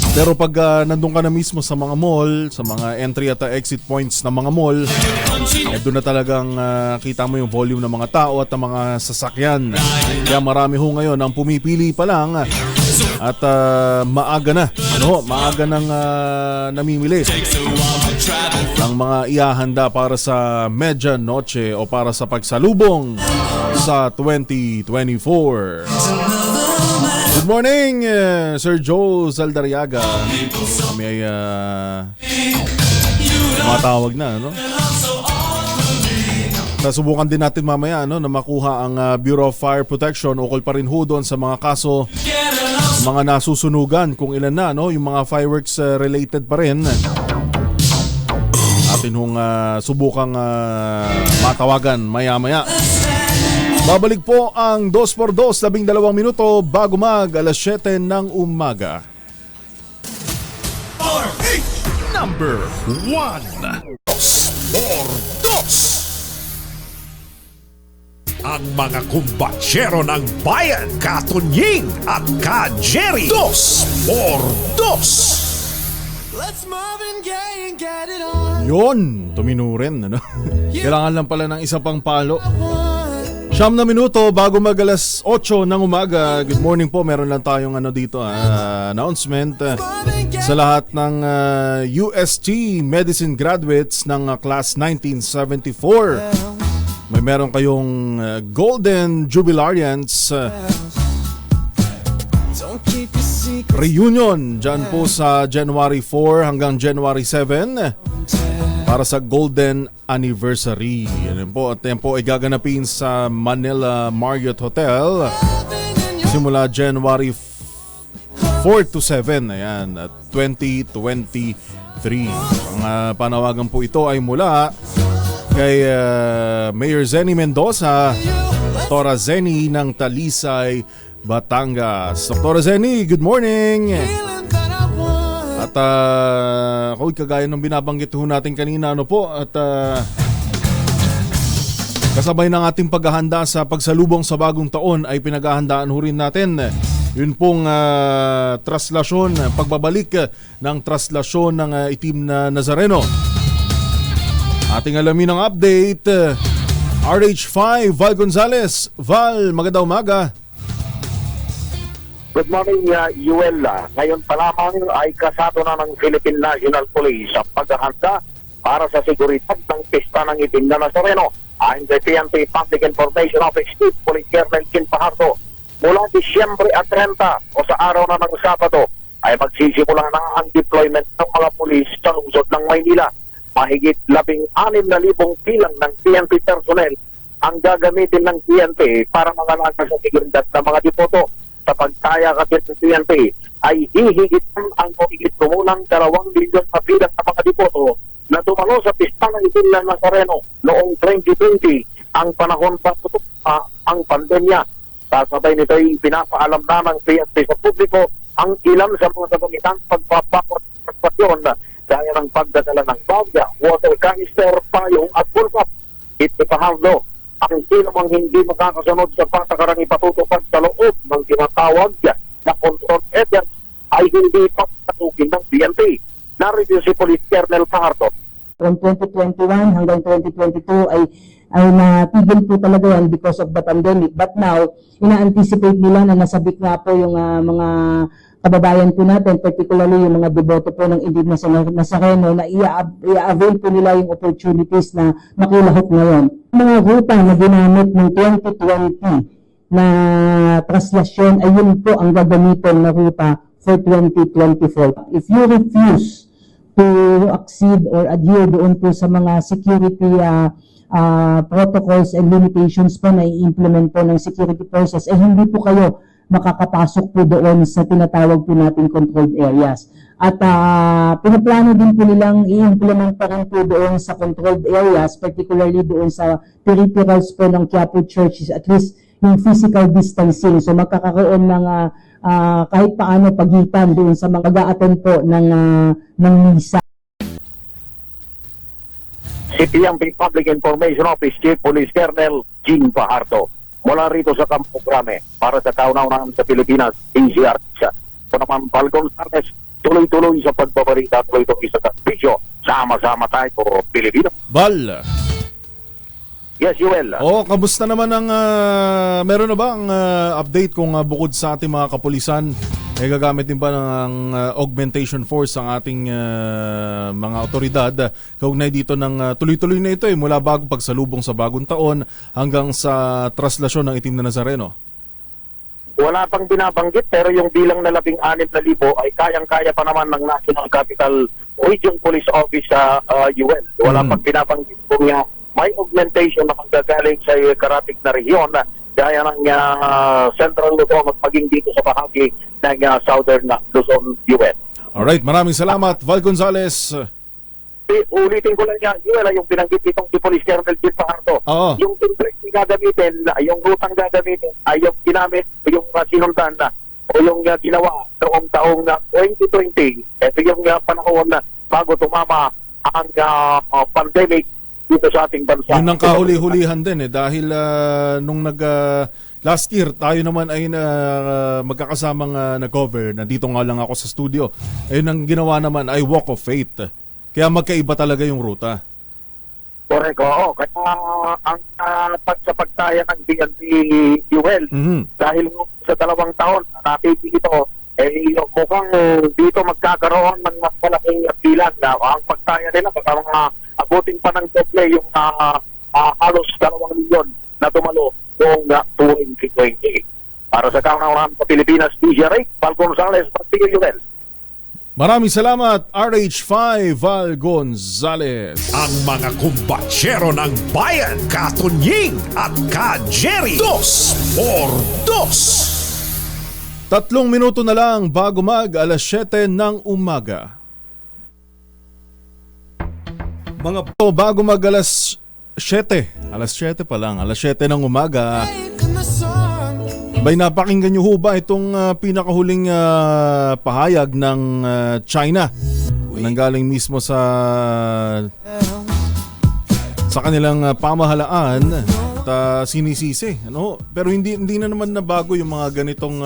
Pero pag nandun ka na mismo sa mga mall, sa mga entry at exit points ng mga mall, doon na talagang kita mo yung volume ng mga tao at ng mga sasakyan. Kaya marami ngayon ang pumipili pa lang at maaga na, maaga nang namimili ng mga ihahanda para sa medianoche o para sa pagsalubong sa 2024. Good morning, Sir Joe Zaldariaga. Kami ay tumatawag na, Nasubukan din natin mamaya na makuha ang Bureau of Fire Protection. Ukol pa rin doon sa mga kaso, mga nasusunugan, kung ilan na, yung mga fireworks related pa rin. Atin subukang matawagan maya-maya. Babalik po ang 2x2, 12 minuto bago mag alas 7 ng umaga. Number 1. Dos. Ang mga kumbatsero ng bayan, Katunying at Ka-Jerry. 2x2. Yon, tuminurin, ano? Kailangan lang pala ng isa pang palo. 9 na minuto bago mag alas 8 ng umaga. Good morning po, meron lang tayong dito, announcement sa lahat ng UST Medicine graduates ng class 1974. May meron kayong Golden Jubilarians reunion dyan po sa January 4 hanggang January 7 para sa Golden Anniversary. Yan po, at yan po ay gaganapin sa Manila Marriott Hotel simula January 4 to 7, ayan, 2023. Ang panawagan po ito ay mula kay Mayor Zenny Mendoza, Dr. Zenny ng Talisay, Batangas. Dr. Zenny, good morning! At kagaya ng binabanggit ho natin kanina, at kasabay ng ating paghahanda sa pagsalubong sa bagong taon ay pinaghahandaan ho rin natin yun pong traslasyon, pagbabalik ng traslasyon ng itim na Nazareno. Ating alamin ang update. RH5, Val Gonzales. Val, magandang umaga. Good morning, Yuel. Ngayon pa lamang ay kasado na ng Philippine National Police ang paghahanda para sa seguridad ng pista ng itim na Nazareno. Ayon kay PNP Public Information Office Chief Police Colonel Jim Fajardo, mula Disyembre 30 o sa araw na ng Sabado ay magsisimula na ang deployment ng mga pulis sa lungsod ng Maynila. Mahigit 16,000 bilang ng PNP personnel ang gagamitin ng PNP para mangalaga sa seguridad ng mga depoto. Sa pagtaya kasi ng PNP ay hihigit ang mahigit kumulang 2 milyon na bilang ng mga depoto na dumalo sa pista ng itim na Nazareno noong 2020, ang panahon pa ang pandemya. Kasabay nito ay pinapaalam na ng PNP sa publiko ang ilan sa mga gagamitan pagpapakot gaya ng pagdadala ng bagya, water canister, payong at pulpap. Ipahalo ang sino mang hindi makakasunod sa patakarang ipatutupad sa loob ng tinatawag na control agents ay hindi papatukin ng PNP. Narito si Police Colonel Fajardo. From 2021 hanggang 2022 ay natigil po talaga yan because of the pandemic. But now, ina-anticipate nila na nasabik nga po yung mga kababayan po natin, particularly yung mga deboto po ng Itim na Nazareno, na i-avail po nila yung opportunities na makilahok ngayon. Mga ruta na ginamit ng 2020 na traslasyon ay yun po ang gagamitin na ruta for 2024. If you refuse to accede or adhere doon po sa mga security protocols and limitations po na i-implement po ng security forces, hindi po kayo makakapasok po doon sa tinatawag po natin controlled areas. At pinaplano din po nilang i-implement pa rin po doon sa controlled areas, particularly doon sa peripherals po ng Quiapo Church, at least yung physical distancing. So magkakaroon ng kahit paano pagitan doon sa mga mag-a-attend po ng misa. Si PNP Public Information Office Chief Police Colonel Jim Fajardo. Mula rito sa Campo Grande para sa kauna-unahan sa Pilipinas, ACR. Ito naman, Val Gonzales, tuloy-tuloy sa pagbabarita, tuloy-tuloy sa video. Sama-sama tayo, Pilipino. Val. Yes, Yuel. Kamusta naman ang meron na ba ang update kung bukod sa ating mga kapulisan ay gagamit din ba ng augmentation force ang ating mga otoridad kaugnay dito ng tuloy-tuloy na ito mula bagong pagsalubong sa bagong taon hanggang sa traslasyon ng Itim na Nazareno? Wala pang binabanggit pero yung bilang na 16,000 ay kayang-kaya pa naman ng National Capital Region Police Office sa UN. Wala pang binabanggit kung may augmentation na manggagaling sa karatig na rehiyon gaya ng Central Luzon at maging dito sa bahagi ng Southern Luzon, UN. Alright, maraming salamat, Val Gonzales. ulitin ko lang yan, yung binanggit itong si Police Colonel Jim Fajardo. Oo. Yung template gagamitin, yung rutang gagamitin, ay yung ginamit, yung sinundan na, o yung ginawa noong taong 2020. Ito yung panahon na bago tumama ang pandemic dito sa ating bansa. Yun ang kahuli-hulihan din dahil nung last year tayo naman ay magkakasamang nag-cover, nandito nga lang ako sa studio. Ayun ang ginawa naman ay Walk of Faith. Kaya magkaiba talaga yung ruta. Correct, oo. Kaya ang sa pagtaya ng PNP Fuel, dahil sa 2 taon na natigil ito, mukhang dito magkakaroon ng mas malaking bilang na ang pagtaya nila baka mga abutin pa ng doble yung halos 2 milyon na tumalo noong 2020. Para sa kaunawaan sa Pilipinas, DJ Ray, Val Gonzales, Pagtigil. Maraming salamat, RH5 Val Gonzales. Ang mga kumbatsero ng bayan, Katunying at Ka-Jerry. 2 por 2. 3 minuto na lang bago alas 7 ng umaga. Mga po, bago alas 7. Alas 7 pa lang, alas 7 ng umaga. Bay, napakinggan nyo ho ba itong pinakahuling pahayag ng China? Nanggaling mismo sa kanilang pamahalaan at sinisisi. Ano? Pero hindi na naman nabago yung mga ganitong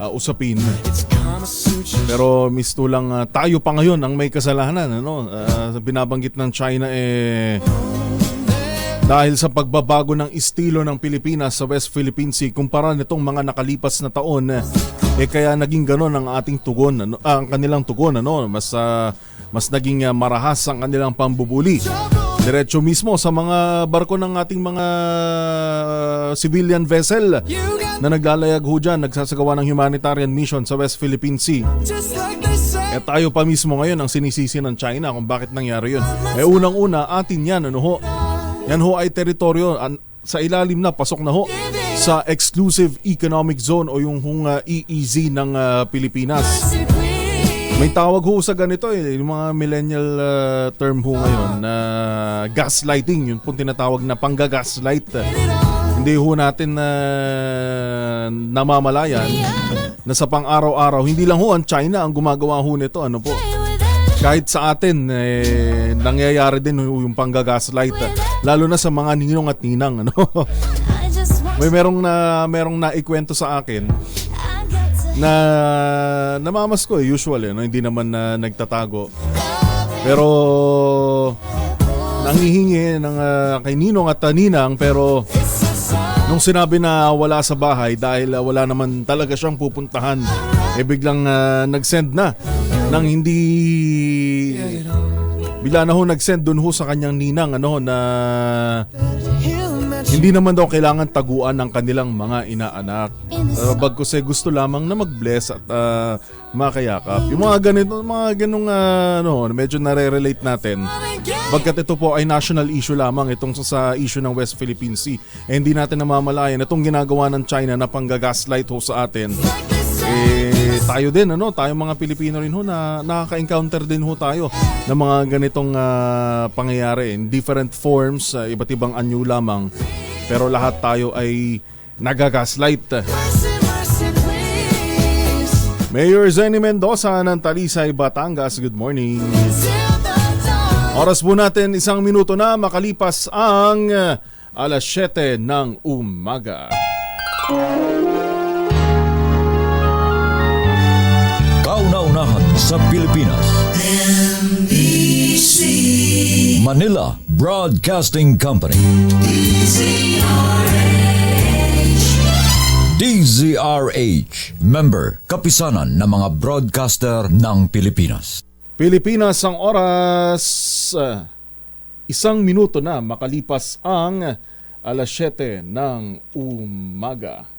usapin. Pero misto lang tayo pa ngayon ang may kasalanan. Ano? Binabanggit ng China dahil sa pagbabago ng estilo ng Pilipinas sa West Philippine Sea kumpara nitong mga nakalipas na taon, kaya naging ganon ang ating tugon, ang kanilang tugon, mas naging marahas ang kanilang pambubuli. Diretso mismo sa mga barko ng ating mga civilian vessel na naglalayag ho dyan, nagsasagawa ng humanitarian mission sa West Philippine Sea. Tayo pa mismo ngayon ang sinisisi ng China kung bakit nangyari yun. Unang-una, atin yan, yan ho ay teritoryo sa ilalim na, pasok na ho sa Exclusive Economic Zone o yung EEZ ng Pilipinas. May tawag ho sa ganito yung mga millennial term ho ngayon na gaslighting, yun po tinatawag na panggagaslight. Hindi ho natin namamalayan na sa pang-araw-araw, hindi lang ho ang China ang gumagawa ho nito, ano po. Kahit sa atin, nangyayari din yung panggagaslight. Lalo na sa mga ninong at ninang. Ano? merong naikwento sa akin na namamas ko usually. Hindi naman nagtatago. Pero nangihingi ng kay ninong at ninang. Pero nung sinabi na wala sa bahay dahil wala naman talaga siyang pupuntahan, biglang nag-send na nang hindi bigla na ho nag-send dun ho sa kanyang ninang na hindi naman daw kailangan taguan ng kanilang mga inaanak. Bagkus gusto lamang na mag-bless at makayakap. Yung mga ganong medyo nare-relate natin. Bagkat ito po ay national issue lamang itong sa issue ng West Philippine Sea. Hindi natin namamalayan itong ginagawa ng China na panggagaslight ho sa atin. Tayo din, tayo mga Pilipino rin ho na nakaka-encounter din ho tayo ng mga ganitong pangyayari in different forms, iba't ibang anyo lamang. Pero lahat tayo ay nagagaslight. Mayor Zenny Mendoza ng Talisay, Batangas, good morning. Oras po natin 1 minuto na makalipas ang alas 7 ng umaga. Kauna-unahan sa Pilipinas. NBC Manila Broadcasting Company. DZRH. Member, kapisanan ng mga broadcaster ng Pilipinas. Pilipinas, ang oras 1 minuto na makalipas ang alas 7 ng umaga.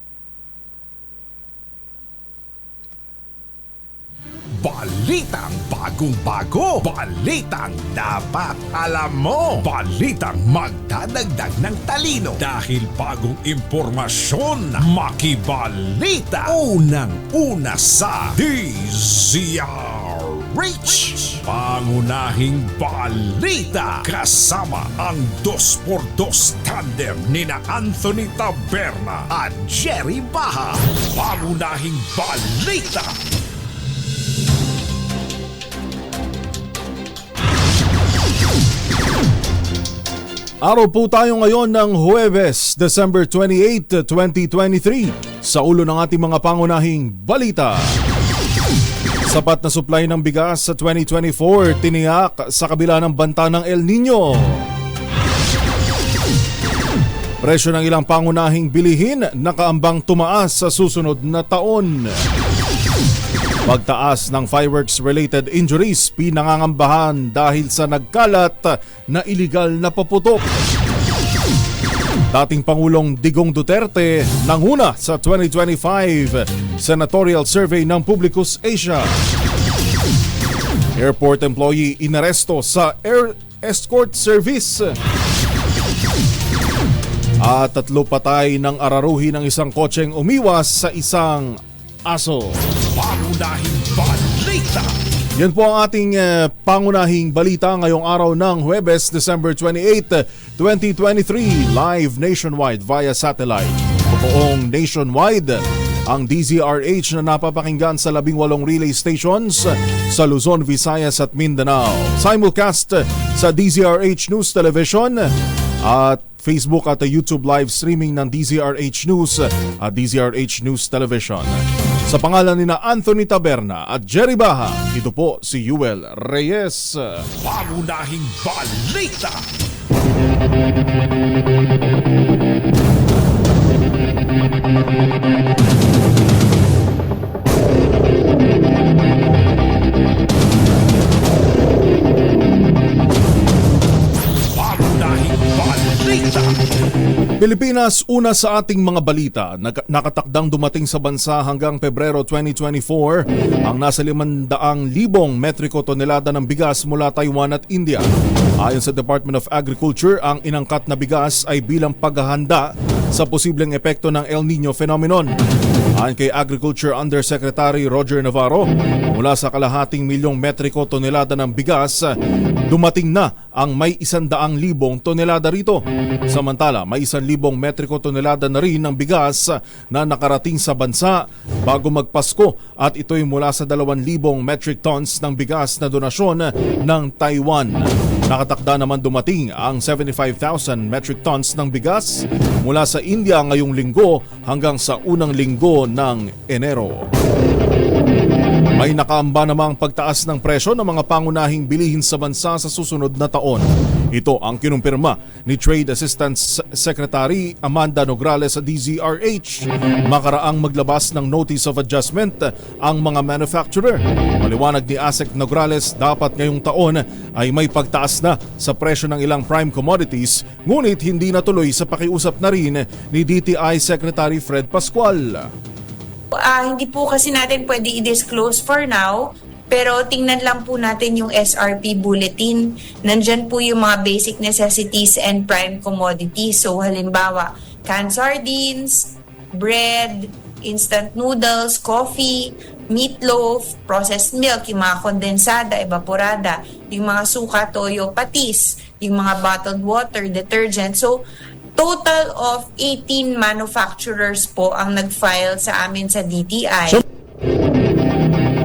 Balitang bagong-bago. Balitang dapat alam mo. Balitang magdadagdag ng talino. Dahil bagong impormasyon. Makibalita. Unang-una sa DZRH. DZRH, pangunahing balita. Kasama ang 2x2 tandem nina Anthony Taberna at Jerry Baha. Pangunahing balita. Araw po tayo ngayon ng Huwebes, December 28, 2023. Sa ulo ng ating mga pangunahing balita. Sapat na supply ng bigas sa 2024 tiniyak sa kabila ng banta ng El Nino. Presyo ng ilang pangunahing bilihin nakaambang tumaas sa susunod na taon. Pagtaas ng fireworks-related injuries pinangangambahan dahil sa nagkalat na iligal na paputok. Dating Pangulong Digong Duterte nanguna sa 2025 Senatorial Survey ng Publicus Asia. Airport employee inaresto sa Air Escort Service. At 3 patay ng araruhi ng isang kotseng umiwas sa isang aso. Pangunahing balita. Yan po ang ating pangunahing balita ngayong araw ng Huwebes, December 28, 2023, live nationwide via satellite. Buong nationwide ang DZRH na napapakinggan sa 18 relay stations sa Luzon, Visayas at Mindanao. Simulcast sa DZRH News Television at Facebook at YouTube live streaming ng DZRH News at DZRH News Television. Sa pangalan ni Anthony Taberna at Jerry Baha, ito po si Yuel Reyes. Pangunahing balita. Pangunahing balita. Pilipinas, una sa ating mga balita. Nakatakdang dumating sa bansa hanggang Pebrero 2024 ang nasa 500,000 metriko tonelada ng bigas mula Taiwan at India. Ayon sa Department of Agriculture, ang inangkat na bigas ay bilang paghahanda sa posibleng epekto ng El Nino phenomenon. Ayon kay Agriculture Undersecretary Roger Navarro, mula sa 250,000 metriko tonelada ng bigas, dumating na ang may 100,000 tonelada rito. Samantala, may 1,000 metriko tonelada na rin ng bigas na nakarating sa bansa bago magpasko at ito'y mula sa 2,000 metric tons ng bigas na donasyon ng Taiwan. Nakatakda naman dumating ang 75,000 metric tons ng bigas mula sa India ngayong linggo hanggang sa unang linggo ng Enero. May nakaamba namang pagtaas ng presyo ng mga pangunahing bilihin sa bansa sa susunod na taon. Ito ang kinumpirma ni Trade Assistant Secretary Amanda Nograles sa DZRH. Makaraang maglabas ng Notice of Adjustment ang mga manufacturer. Maliwanag ni ASEC Nograles, dapat ngayong taon ay may pagtaas na sa presyo ng ilang prime commodities, ngunit hindi natuloy sa pakiusap na rin ni DTI Secretary Fred Pascual. Hindi po kasi natin pwede i-disclose for now, pero tingnan lang po natin yung SRP bulletin. Nandyan po yung mga basic necessities and prime commodities. So halimbawa, canned sardines, bread, instant noodles, coffee, meatloaf, processed milk, yung mga kondensada, evaporada, yung mga suka, toyo, patis, yung mga bottled water, detergent. So total of 18 manufacturers po ang nag-file sa amin sa DTI.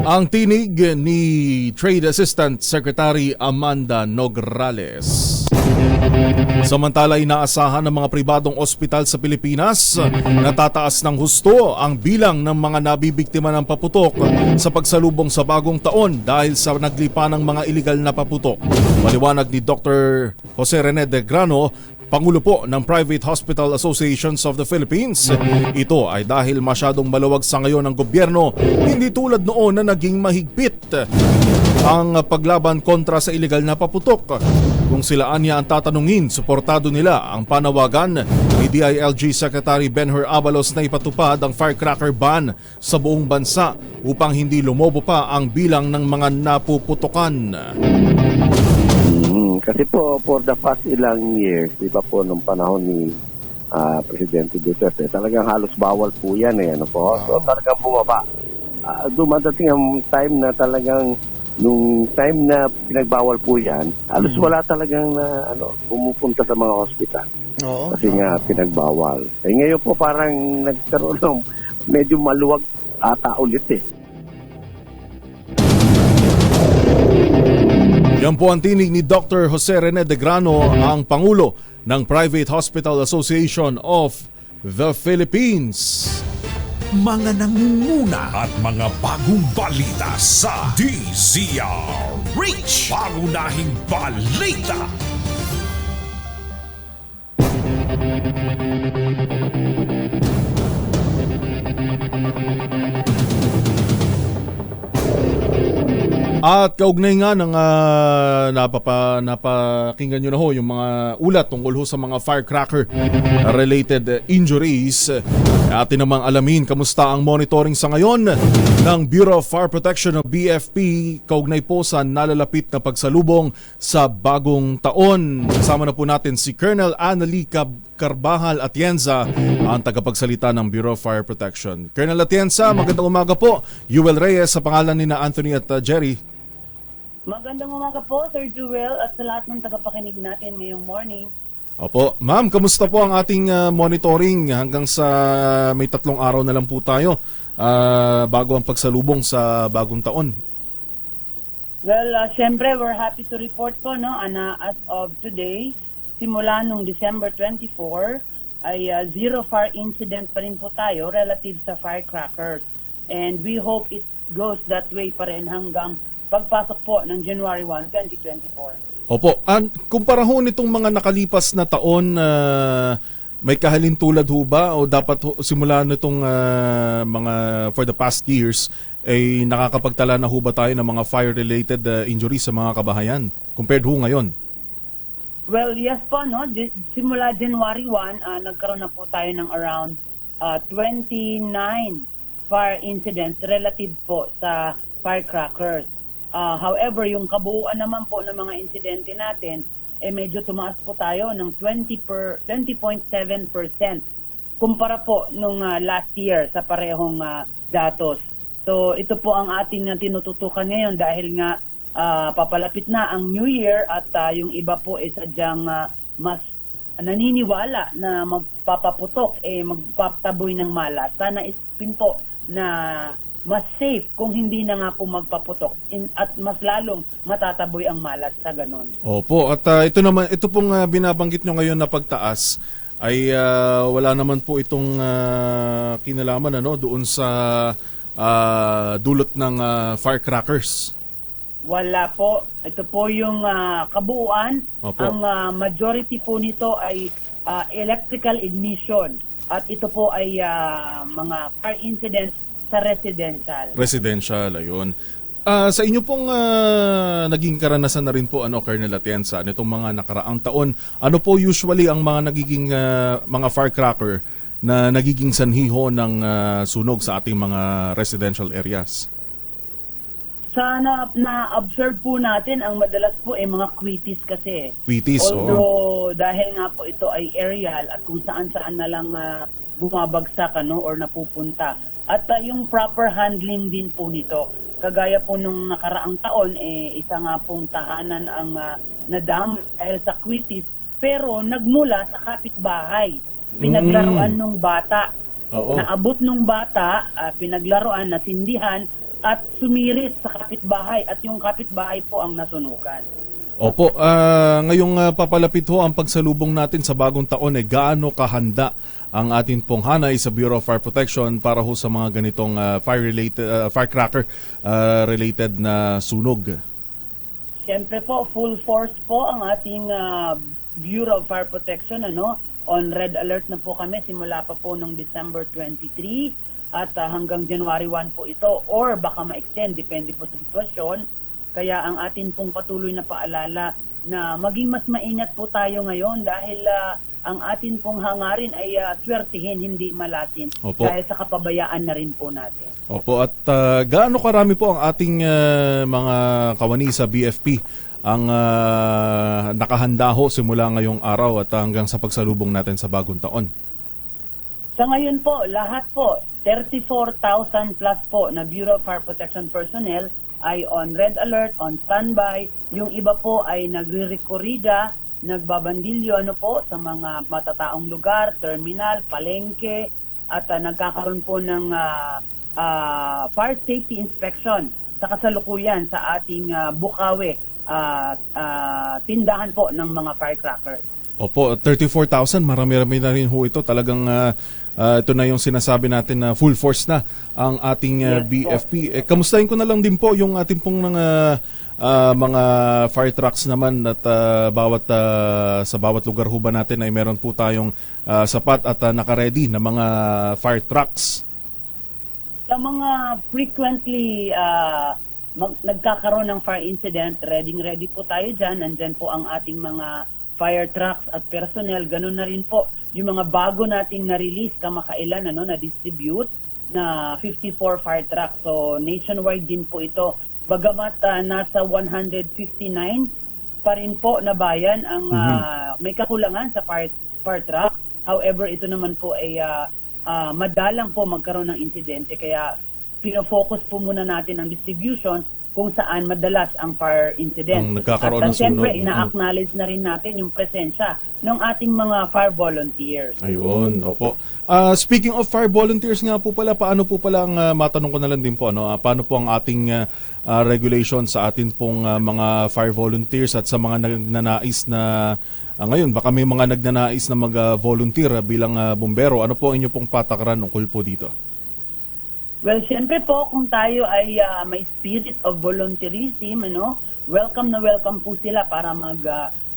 Ang tinig ni Trade Assistant Secretary Amanda Nograles. Samantala, inaasahan ng mga pribadong ospital sa Pilipinas na tataas ng husto ang bilang ng mga nabibiktima ng paputok sa pagsalubong sa bagong taon dahil sa naglipa ng mga iligal na paputok. Maliwanag ni Dr. Jose Rene de Grano, Pangulo po ng Private Hospital Associations of the Philippines. Ito ay dahil masyadong maluwag sa ngayon ng gobyerno, hindi tulad noon na naging mahigpit ang paglaban kontra sa iligal na paputok. Kung sila anya ang tatanungin, suportado nila ang panawagan ni DILG Secretary Benhur Abalos na ipatupad ang firecracker ban sa buong bansa upang hindi lumobo pa ang bilang ng mga napuputukan. Kasi po, for the past ilang years, di ba po, nung panahon ni Presidente Duterte, talagang halos bawal po yan eh, ano po. So talagang bumaba. Dumadating ang time na talagang nung time na pinagbawal po yan, halos wala talagang pumupunta sa mga hospital. Oo. Kasi nga pinagbawal. Ngayon po parang nagkaroon ng medyo maluwag ata ulit eh. Yan po ang tinig ni Dr. Jose Rene de Grano, ang Pangulo ng Private Hospital Association of the Philippines. Mga nangunguna at mga bagong balita sa DZRH. Pangunahing balita. At kaugnay nga ng napakinggan nyo na ho yung mga ulat tungkol ho sa mga firecracker related injuries. Atin namang alamin kamusta ang monitoring sa ngayon ng Bureau of Fire Protection o BFP kaugnay po sa nalalapit na pagsalubong sa bagong taon. Kasama na po natin si Colonel Annalie Carbajal Atienza, ang tagapagsalita ng Bureau of Fire Protection. Colonel Atienza, magandang umaga po. Yuel Reyes sa pangalan ni na Anthony at Jerry. Magandang umaga po, Sir Jewel, at sa lahat ng tagapakinig natin ngayong morning. Opo. Ma'am, kamusta po ang ating monitoring hanggang sa may 3 araw na lang po tayo bago ang pagsalubong sa bagong taon? Well, syempre, we're happy to report po, no, na as of today, simula nung December 24, ay zero fire incident pa rin po tayo relative sa firecrackers. And we hope it goes that way pa rin hanggang pagpasok po ng January 1, 2024. Opo. Kumpara ho nitong mga nakalipas na taon, may kahalintulad ho ba o dapat simula nitong mga for the past years ay nakakapagtala na ho ba tayo ng mga fire-related injuries sa mga kabahayan compared ho ngayon? Well, yes po, no. Simula January 1, nagkaroon na po tayo ng around 29 fire incidents relative po sa firecrackers. However, yung kabuuan naman po ng mga insidente natin, medyo tumaas po tayo ng 20.7% kumpara po nung last year sa parehong datos. So ito po ang ating tinututukan ngayon dahil nga papalapit na ang New Year at yung iba po sadyang mas naniniwala na magpapaputok, magpapataboy ng malas. Sana isipin po na mas safe kung hindi na nga po magpaputok at mas lalong matataboy ang malas sa ganon. Opo, at ito pong binabanggit nyo ngayon na pagtaas ay wala naman po itong kinalaman doon sa dulot ng firecrackers. Wala po. Ito po yung kabuuan. Opo. Ang majority po nito ay electrical ignition at ito po ay mga fire incidents sa residential. Residential, ayun. Sa inyo pong naging karanasan na rin po, Colonel Atienza, nitong mga nakaraang taon, ano po usually ang mga nagiging mga firecracker na nagiging sanhiho ng sunog sa ating mga residential areas? Sana na-observe po natin, ang madalas po ay mga quitis kasi. Quitis, although, dahil nga po ito ay aerial at kung saan-saan na lang bumabagsak or napupunta. At yung proper handling din po nito. Kagaya po nung nakaraang taon, isa nga pong tahanan ang nadam dahil sa quitis, pero nagmula sa kapitbahay. Pinaglaruan nung bata. Oo. Naabot nung bata, pinaglaruan, nasindihan, at sumirit sa kapitbahay. At yung kapitbahay po ang nasunugan. Opo, ngayong papalapit ho ang pagsalubong natin sa bagong taon, gaano kahanda ang atin pong hanay sa Bureau of Fire Protection para ho sa mga ganitong firecracker related na sunog? Siyempre po, full force po ang ating Bureau of Fire Protection. On red alert na po kami simula pa po noong December 23 at hanggang January 1 po ito or baka ma-extend, depende po sa sitwasyon. Kaya ang atin pong patuloy na paalala na maging mas maingat po tayo ngayon dahil ang atin pong hangarin ay swertihin, hindi malasin. Opo. Dahil sa kapabayaan na rin po natin. Opo, at gaano karami po ang ating mga kawani sa BFP ang nakahanda ho simula ngayong araw at hanggang sa pagsalubong natin sa bagong taon? Sa ngayon po, lahat po, 34,000 plus po na Bureau of Fire Protection personnel ay on red alert, on standby. Yung iba po ay nagre-rekorida, nagbabandilyo sa mga matataong lugar, terminal, palengke, at nagkakaroon po ng fire safety inspection sa kasalukuyan sa ating Bukawi tindahan po ng mga firecrackers. Opo, 34,000, marami-rami na rin ho ito. Talagang ito na yung sinasabi natin na full force na ang ating BFP. Kamustahin ko na lang din po yung ating pong mga fire trucks naman at sa bawat lugar ho ba natin ay meron po tayong sapat at naka-ready na mga fire trucks. Sa mga frequently nagkakaroon ng fire incident, ready po tayo dyan. Nandyan po ang ating mga fire trucks at personnel. Ganun na rin po yung mga bago nating na-release kamakailan, na-distribute na 54 fire trucks. So nationwide din po ito. Bagamat nasa 159 pa rin po na bayan ang may kakulangan sa fire truck. However, ito naman po ay madalang po magkaroon ng insidente. Kaya pinofocus po muna natin ang distribution kung saan madalas ang fire incident. Ang nagkakaroon ng sunog. Siyempre, ina-acknowledge na rin natin yung presensya ng ating mga fire volunteers. Ayun, opo. Speaking of fire volunteers nga po pala, paano po pala ang matanong ko na lang din po, paano po ang ating regulation sa atin pong mga fire volunteers at sa mga nagnanais na ngayon, baka may mga nagnanais na mag-volunteer bilang bumbero. Ano po ang inyo pong patakaran ukol po dito? Well, siyempre po, kung tayo ay may spirit of volunteerism, welcome na welcome po sila para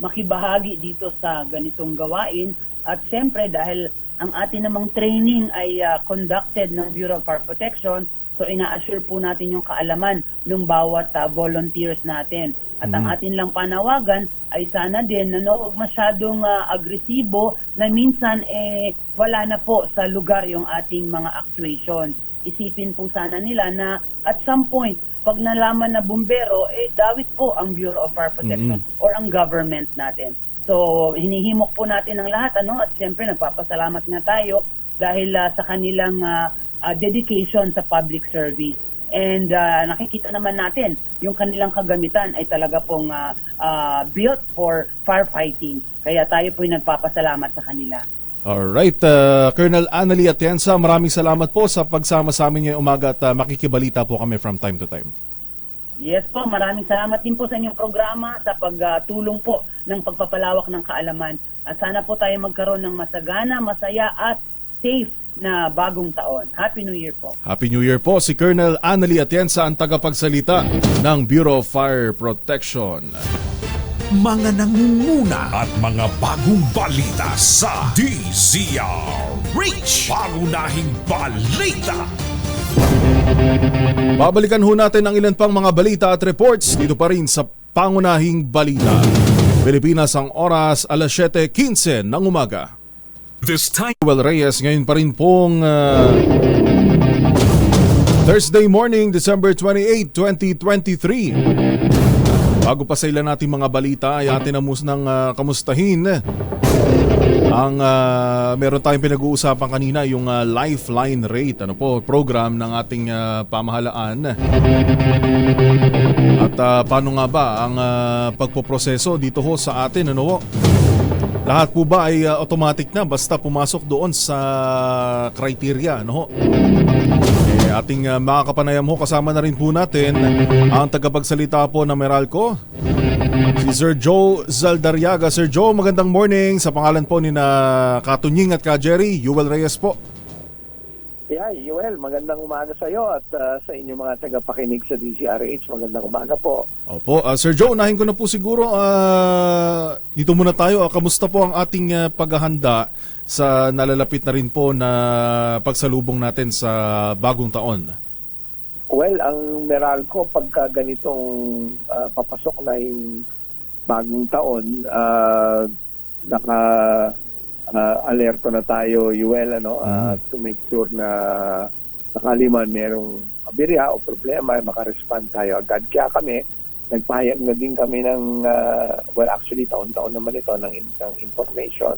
makibahagi dito sa ganitong gawain. At siyempre, dahil ang atin namang training ay conducted ng Bureau of Fire Protection, so ina-assure po natin yung kaalaman ng bawat volunteers natin. At ang atin lang panawagan ay sana din na huwag masyadong agresibo na minsan wala na po sa lugar yung ating mga actuation. Isipin po sana nila na at some point, pag nalaman na bumbero, dawit po ang Bureau of Fire Protection or ang government natin. So, hinihimok po natin ang lahat, at siyempre nagpapasalamat nga tayo dahil sa kanilang dedication sa public service. And nakikita naman natin, yung kanilang kagamitan ay talaga pong built for firefighting. Kaya tayo po'y nagpapasalamat sa kanila. Alright, Colonel Annalie Atienza, maraming salamat po sa pagsama sa amin ngayong umaga at makikibalita po kami from time to time. Yes po, maraming salamat din po sa inyong programa sa pagtulong po ng pagpapalawak ng kaalaman. Sana po tayo magkaroon ng masagana, masaya at safe na bagong taon. Happy New Year po. Happy New Year po. Si Colonel Annalie Atienza, ang tagapagsalita ng Bureau of Fire Protection. Mga nangunguna at mga bagong balita sa DZRH. Pangunahing balita. Babalikan ho natin ang ilan pang mga balita at reports dito pa rin sa Pangunahing Balita. Pilipinas ang oras, alas 7:15 ng umaga. This time, Well Reyes, ngayon pa rin pong Thursday morning, December 28, 2023. Bago pa sa ilan nating mga balita ay atin ng kamustahin ang meron tayong pinag-uusapan kanina, yung lifeline rate, program ng ating pamahalaan. At paano nga ba ang pagpoproseso dito ho sa atin, Lahat po ba ay automatic na basta pumasok doon sa criteria, ating makakapanayam ho, kasama na rin po natin ang tagapagsalita po ng Meralco, si Sir Joe Zaldariaga. Sir Joe, magandang morning. Sa pangalan po ni Katunying at Ka Jerry, Yuel Reyes po. Yeah, Yuel, magandang umaga sa iyo at sa inyong mga tagapakinig sa DZRH. Magandang umaga po. Opo, Sir Joe, unahin ko na po siguro. Dito muna tayo. Kamusta po ang ating paghahanda sa nalalapit na rin po na pagsalubong natin sa bagong taon? Well, ang Meralco, pagka ganitong papasok na yung bagong taon, alerto na tayo, Yuel, to make sure na sakaliman merong abirya o problema, makarespond tayo agad. Kaya kami, nagpahayag na din kami ng, actually, taon-taon naman ito ng information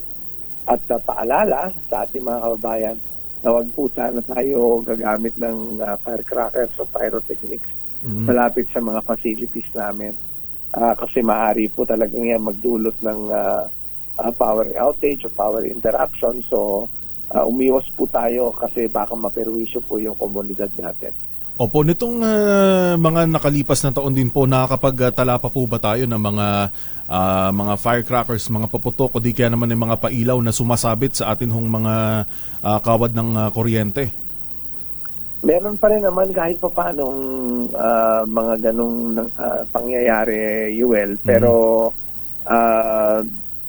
at paalala sa ating mga kababayan na wag po sana tayo gagamit ng firecrackers o pyrotechnics malapit sa mga facilities namin. Kasi maaari po talagang yan magdulot ng power outage o power interruption. So, umiwas po tayo kasi baka maperwisyo po yung komunidad natin. Opo, nitong mga nakalipas na taon din po, nakakapagtala pa po ba tayo ng mga firecrackers, mga paputok o di kaya naman ng mga pailaw na sumasabit sa atin hong mga kawad ng kuryente? Meron pa rin naman kahit pa paanong mga ganong pangyayari, Yuel, pero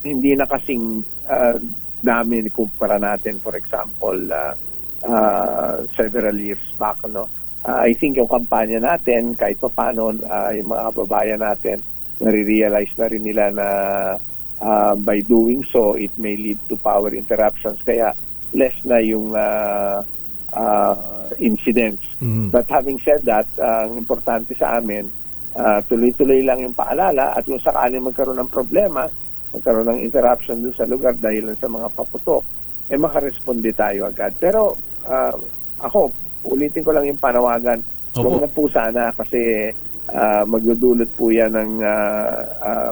hindi na kasing dami kumpara natin, for example, several years back, no? I think yung kampanya natin, kahit pa paano, yung mga kababayan natin, nare-realize na rin nila na by doing so, it may lead to power interruptions. Kaya less na yung incidents. But having said that, ang importante sa amin, tuloy-tuloy lang yung paalala at kung sakaling magkaroon ng problema, magkaroon ng interruption dun sa lugar dahil sa mga paputok, makaresponde tayo agad. Pero ako, ulitin ko lang yung panawagan. Huwag na po sana kasi magdudulot po yan ng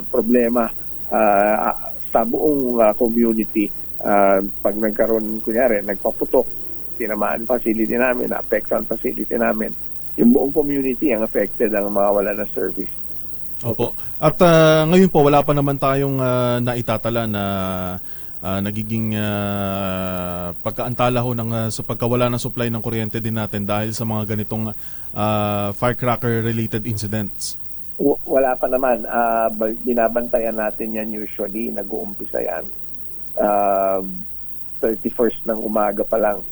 problema sa buong community. Pag nagkaroon, kunyari, nagpaputok, tinamaan facility namin, naapektuhan facility namin, yung buong community ang affected, ang mawawala ng service. Opo. At ngayon po, wala pa naman tayong naitatala na nagiging pagkaantala ho sa pagkawala ng supply ng kuryente din natin dahil sa mga ganitong firecracker-related incidents? Wala pa naman. Binabantayan natin yan usually. Nag-uumpisa yan. 31st ng umaga pa lang.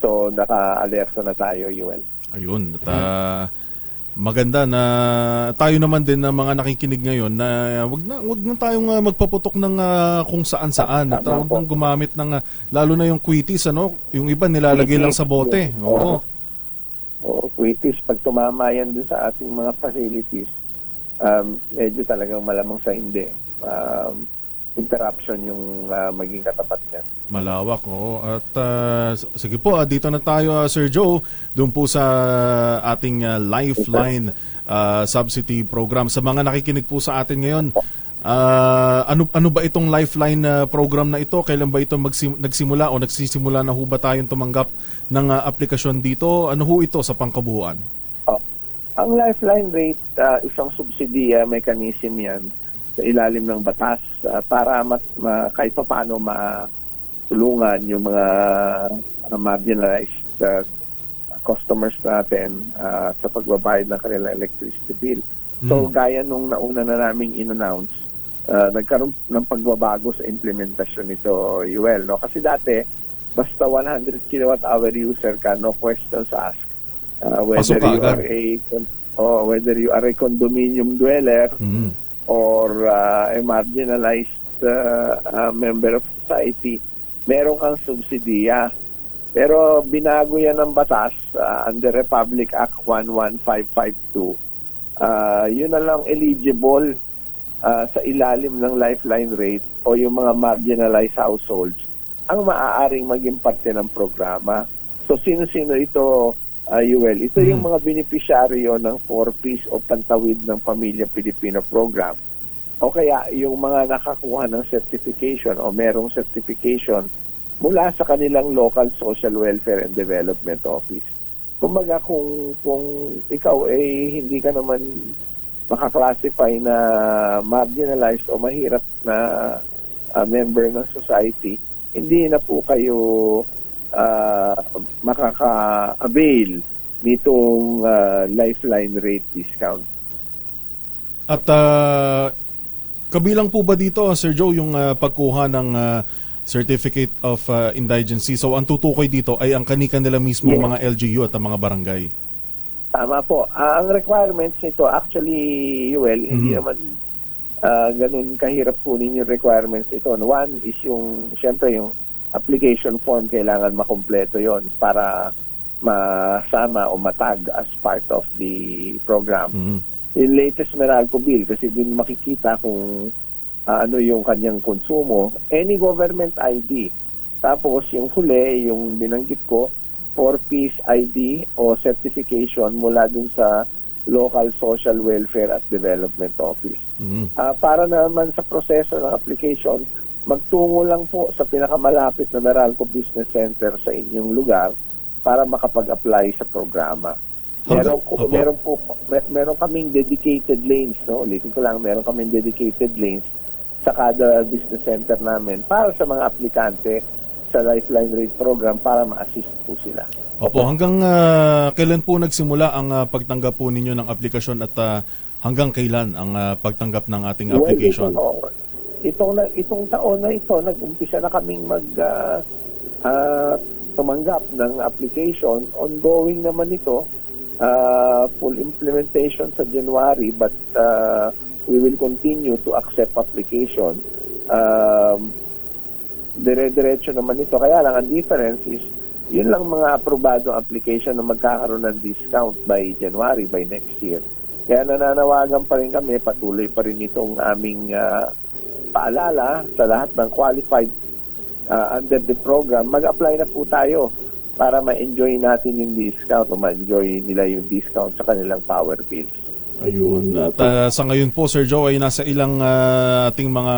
So, naka-alerto na tayo, Yuel. Ayun. At maganda na tayo naman din na mga nakikinig ngayon na wag na tayong magpaputok ng kung saan-saan at wag nang gumamit ng lalo na yung quitties, ano, yung iba nilalagay lang sa bote. Oo, quitties pag tumama yan dun sa ating mga facilities, medyo talagang malamang sa hindi interruption yung maging katapat niyan. Malawak, oo. At sige po, dito na tayo, Sir Joe, doon po sa ating Lifeline subsidy program. Sa mga nakikinig po sa atin ngayon, ano ba itong Lifeline program na ito? Kailan ba ito nagsimula o nagsisimula na ho ba tayong tumanggap ng aplikasyon dito? Ano ho ito sa pangkabuuan? Ang Lifeline rate, isang subsidy mechanism yan sa ilalim ng batas para kahit pa paano matulungan yung mga marginalized customers natin sa pagbabayad ng kanilang electricity bill. So gaya nung nauna na naming in-announce, nagkaroon ng pagbabago sa implementasyon nito, Yuel, no? Kasi dati, basta 100 kilowatt-hour user ka, no questions asked. Whether you are a condominium dweller, or a marginalized member of society, meron kang subsidiya. Pero binago yan ng batas under Republic Act 11552. Yun na lang eligible sa ilalim ng Lifeline rate o yung mga marginalized households ang maaaring maging parte ng programa. So sino-sino ito, Yuel? Ito yung mga beneficiaryo ng 4Ps o Pantawid ng Pamilya Pilipino program. O kaya yung mga nakakuha ng certification o merong certification mula sa kanilang local social welfare and development office. Kumbaga kung ikaw hindi ka naman makaklasify na marginalized o mahirap na member ng society, hindi na po kayo makaka-avail nitong Lifeline rate discount. At kabilang po ba dito, Sir Joe, yung pagkuha ng Certificate of Indigency? So ang tutukoy dito ay ang kani-kanila mismo mga LGU at ang mga barangay. Tama po. Ang requirements nito, actually, Yuel, hindi naman ganun kahirap kunin yung requirements ito. One is siyempre yung application form, kailangan makumpleto yon para masama o matag as part of the program. Yung latest Meralco Bill, kasi dun makikita kung ano yung kanyang konsumo, any government ID. Tapos yung huli, yung binanggit ko, 4Ps ID o certification mula dun sa Local Social Welfare at Development Office. Para naman sa proseso ng application, magtungo lang po sa pinakamalapit na Meralco Business Center sa inyong lugar para makapag-apply sa programa. Meron kaming dedicated lanes, no? Ulitin ko lang, meron kaming dedicated lanes sa kada business center namin para sa mga aplikante sa Lifeline Rate Program para ma-assist po sila. Opo, hanggang kailan po nagsimula ang pagtanggap po ninyo ng aplikasyon at hanggang kailan ang pagtanggap ng ating application? Itong taon na ito, nag-umpisa na kaming tumanggap ng application. Ongoing naman ito. Full implementation sa January, but we will continue to accept application. Dire-diretso naman ito. Kaya lang, ang difference is, yun lang mga aprobado application na magkakaroon ng discount by January, by next year. Kaya nananawagan pa rin kami, patuloy pa rin itong aming paalala sa lahat ng qualified under the program. Mag-apply na po tayo para ma-enjoy natin yung discount o ma-enjoy nila yung discount sa kanilang power bills. Ayun. At sa ngayon po, Sir Joe, ay nasa ilang ating mga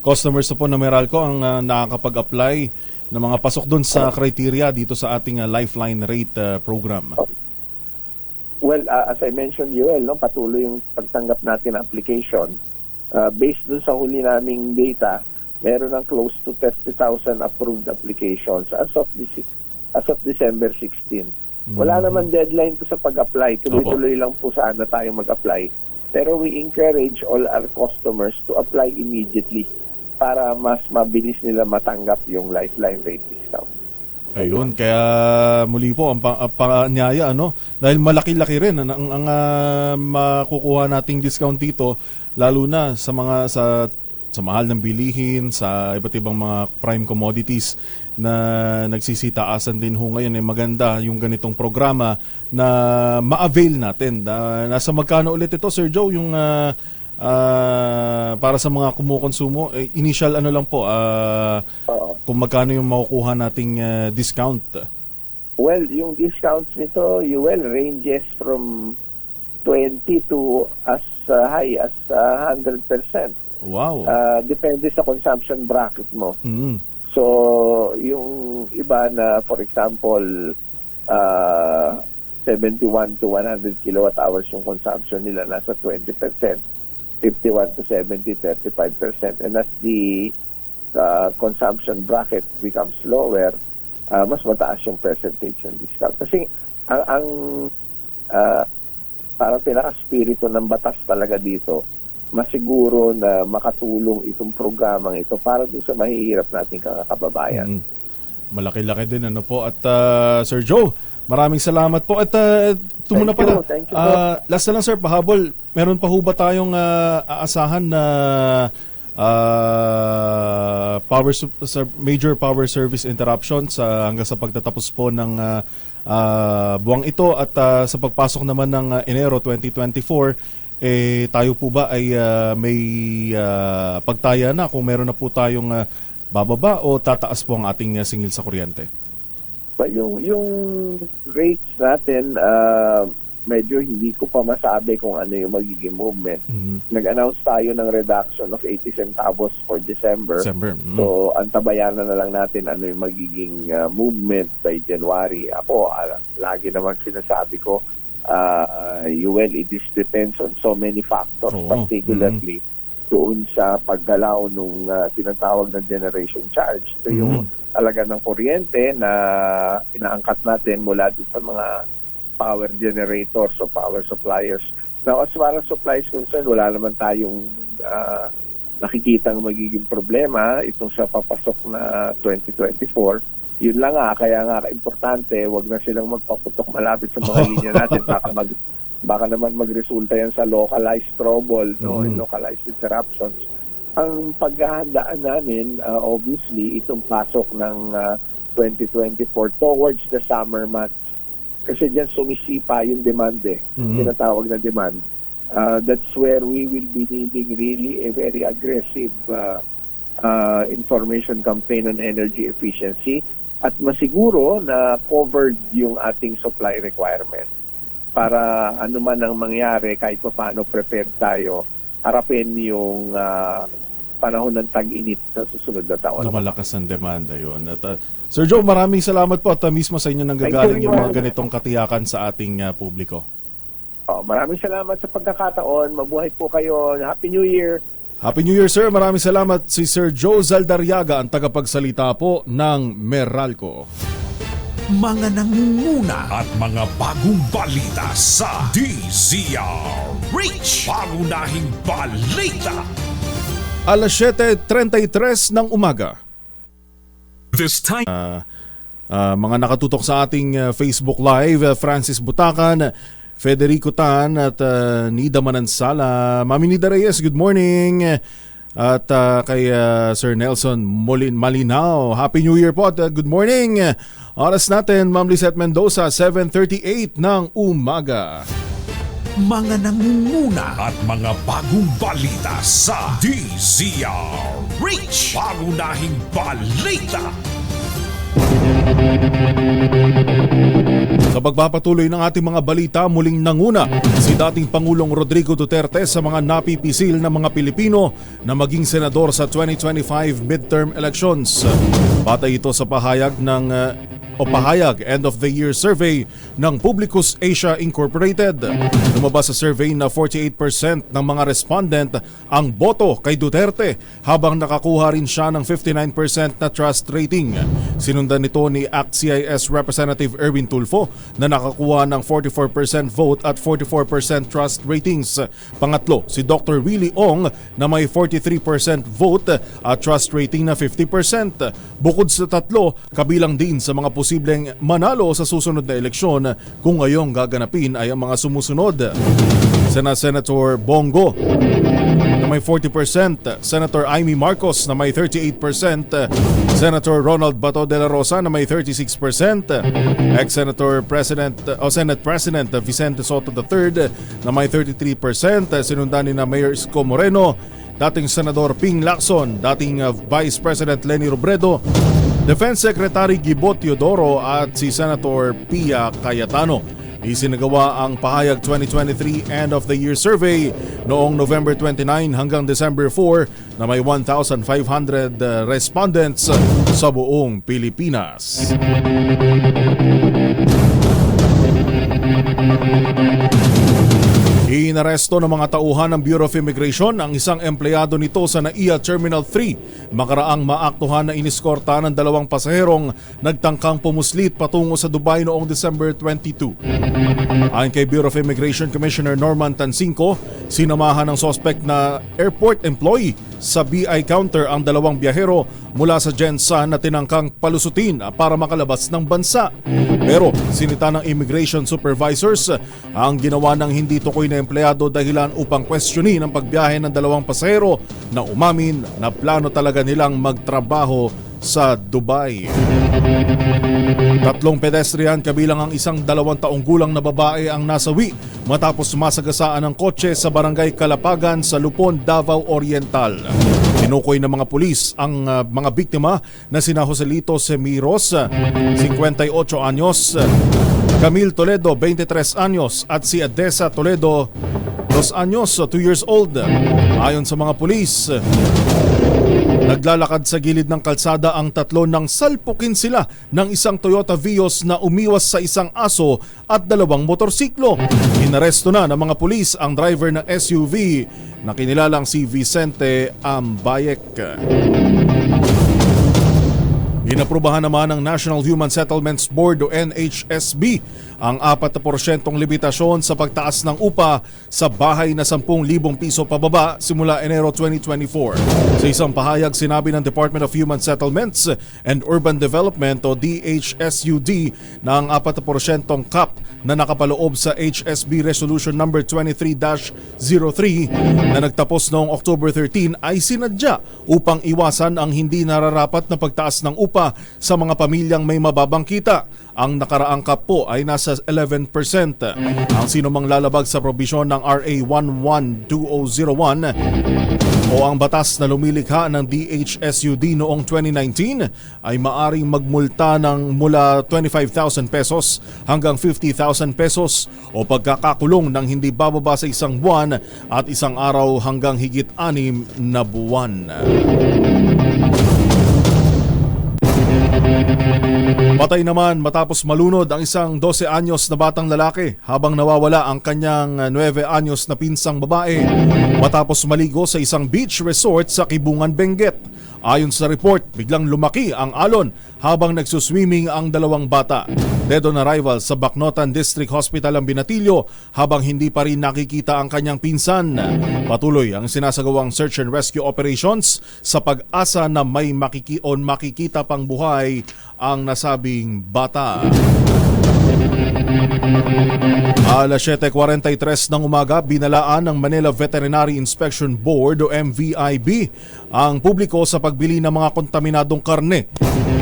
customers po na Meralco ang nakakapag-apply na mga pasok doon sa criteria dito sa ating Lifeline Rate program? Well, as I mentioned, Yuel, patuloy yung pagtanggap natin ng application. Based dun sa huli naming data, meron ng close to 30,000 approved applications as of December 16. Wala naman deadline to sa pag-apply. Tuloy-tuloy lang po sana tayo mag-apply. Pero we encourage all our customers to apply immediately para mas mabilis nila matanggap yung Lifeline Rate discount. Ayun, kaya muli po ang paanyaya, dahil malaki-laki rin ang makukuha nating discount dito, lalo na sa sa mahal ng bilihin, sa iba't ibang mga prime commodities na nagsisitaasan din ho ngayon. Maganda yung ganitong programa na ma-avail natin. Nasa magkano ulit ito, Sir Joe, yung para sa mga kumukonsumo? Initial lang po, kung magkano yung makukuha nating discount? Well, yung discounts nito, ranges from 20 to as high as 100%. Wow. Depende sa consumption bracket mo. So, yung iba na, for example, 71 to 100 kilowatt hours yung consumption nila, nasa 20%. 51 to 70, 35%. And as the consumption bracket becomes lower, mas mataas yung percentage ng discount. Kasi ang parang pinaka-spirito ng batas talaga dito, masiguro na makatulong itong programang ito para doon sa mahihirap nating kababayan. Malaki-laki din po. At Sir Joe, maraming salamat po. At ito muna pala. Thank you last na lang, sir, pahabol. Meron pa ho ba tayong aasahan na major power service interruptions hanggang sa pagtatapos po ng buwang ito at sa pagpasok naman ng Enero 2024, tayo po ba ay may pagtaya na kung meron na po tayong bababa o tataas po ang ating singil sa kuryente? Well, yung rates natin, medyo hindi ko pa masabi kung ano yung magiging movement. Nag-announce tayo ng reduction of 80 centavos for December. So, antabayanan na lang natin ano yung magiging movement by January. Ako, lagi naman sinasabi ko, it depends on so many factors, particularly doon sa paggalaw nung tinatawag na generation charge. Ito yung talaga ng kuryente na inaangkat natin mula doon sa mga power generators o power suppliers. Now, as far as supply is concerned, wala naman tayong nakikitang magiging problema itong sa papasok na 2024. Yun lang kaya importante, wag na silang magpaputok malapit sa mga linya natin. Baka naman magresulta yan sa localized trouble, localized interruptions. Ang paghahandaan namin, obviously, itong pasok ng 2024 towards the summer months. Kasi dyan sumisipa yung demand tinatawag na demand. That's where we will be needing really a very aggressive information campaign on energy efficiency at masiguro na covered yung ating supply requirement. para ano man ang mangyari, kahit pa paano prepared tayo, harapin yung panahon ng tag-init sa susunod na taon. Lumalakas ang demanda yun. At, Sir Joe, maraming salamat po at mismo sa inyo nanggagaling yung mga ganitong katiyakan sa ating publiko. Maraming salamat sa pagkakataon. Mabuhay po kayo. Happy New Year! Happy New Year, sir. Maraming salamat. Si Sir Joe Zaldariaga, ang tagapagsalita po ng Meralco. Mga nangunguna at mga bagong balita sa DZRH. Pangunahing balita. Alas 7:33 ng umaga. This time, mga nakatutok sa ating Facebook Live, Francis Butakan, Federico Tan at Nida Manansala. Mami Nida Reyes, good morning. At kay Sir Nelson Malinao, Happy New Year po at good morning. Oras natin, Ma'am Lizette Mendoza, 7:38 ng umaga. Mga nangunguna at mga bagong balita sa DZRH. Pangunahing balita. Sa pagpapatuloy ng ating mga balita, muling nanguna si dating Pangulong Rodrigo Duterte sa mga napipisil na mga Pilipino na maging senador sa 2025 midterm elections. Batay ito sa pahayag end of the year survey ng Publicus Asia Incorporated. Lumabas sa survey na 48% ng mga respondent ang boto kay Duterte habang nakakuha rin siya ng 59% na trust rating. Sinundan nito ni ACT-CIS Representative Erwin Tulfo na nakakuha ng 44% vote at 44% trust ratings. Pangatlo, si Dr. Willie Ong na may 43% vote at trust rating na 50%. Bukod sa tatlo, kabilang din sa mga posibleng manalo sa susunod na eleksyon kung ngayong gaganapin ay ang mga sumusunod. Senator Bongo na may 40%, Senator Amy Marcos na may 38%, Senator Ronald Bato de la Rosa na may 36%, Senate President Vicente Soto III na may 33%, sinundan ni na Mayor Isko Moreno, dating Senador Ping Lacson, dating Vice President Leni Robredo, Defense Secretary Gibo Teodoro at si Senator Pia Cayetano. Isinagawa ang Pahayag 2023 End of the Year Survey noong November 29 hanggang December 4 na may 1,500 respondents sa buong Pilipinas. Inaresto ng mga tauhan ng Bureau of Immigration ang isang empleyado nito sa NAIA Terminal 3 makaraang maaktuhan na iniskorta ng dalawang pasaherong nagtangkang pumuslit patungo sa Dubai noong December 22. Ayon kay Bureau of Immigration Commissioner Norman Tansinco, sinamahan ng suspect na airport employee sa BI counter ang dalawang biyahero mula sa Jensan na tinangkang palusutin para makalabas ng bansa. Pero sinita ng immigration supervisors ang ginawa ng hindi tukoy na empleyado dahilan upang questionin ang pagbiyahe ng dalawang pasahero na umamin na plano talaga nilang magtrabaho sa Dubai. Tatlong pedestrian kabilang ang isang 2 taong gulang na babae ang nasawi matapos masagasaan ng kotse sa barangay Kalapagan sa Lupon, Davao Oriental. Tinukoy ng mga pulis ang mga biktima na sina Joselito Semiros, 58 anyos, Camille Toledo, 23 anyos at si Adesa Toledo, 2 anyos, 2 years old. Ayon sa mga pulis, naglalakad sa gilid ng kalsada ang tatlo nang salpukin sila ng isang Toyota Vios na umiwas sa isang aso at 2 motorsiklo. Inaresto na ng mga pulis ang driver ng SUV na kinilalang si Vicente Ambayek. Inaprubahan naman ng National Human Settlements Board o NHSB ang 4% limitasyon sa pagtaas ng upa sa bahay na 10,000 piso pababa simula Enero 2024. Sa isang pahayag, sinabi ng Department of Human Settlements and Urban Development o DHSUD na ang 4% cap na nakapaloob sa HSB Resolution No. 23-03 na nagtapos noong October 13 ay sinadya upang iwasan ang hindi nararapat na pagtaas ng upa sa mga pamilyang may mababang kita. Ang nakaraang cap po ay nasa 11%. Ang sino mang lalabag sa probisyon ng RA 112001 o ang batas na lumilikha ng DHSUD noong 2019 ay maaring magmulta ng mula 25,000 pesos hanggang 50,000 pesos o pagkakakulong ng hindi bababa sa isang buwan at isang araw hanggang higit 6 na buwan. Patay naman matapos malunod ang isang 12 anyos na batang lalaki habang nawawala ang kanyang 9 anyos na pinsang babae matapos maligo sa isang beach resort sa Kibungan, Benguet. Ayon sa report, biglang lumaki ang alon habang nagsuswimming ang dalawang bata. Dead on arrival sa Bacnotan District Hospital ang binatilyo habang hindi pa rin nakikita ang kanyang pinsan. Patuloy ang sinasagawang search and rescue operations sa pag-asa na may makikita pang buhay ang nasabing bata. Alas 7:43 ng umaga, binalaan ng Manila Veterinary Inspection Board o MVIB ang publiko sa pagbili ng mga kontaminadong karne.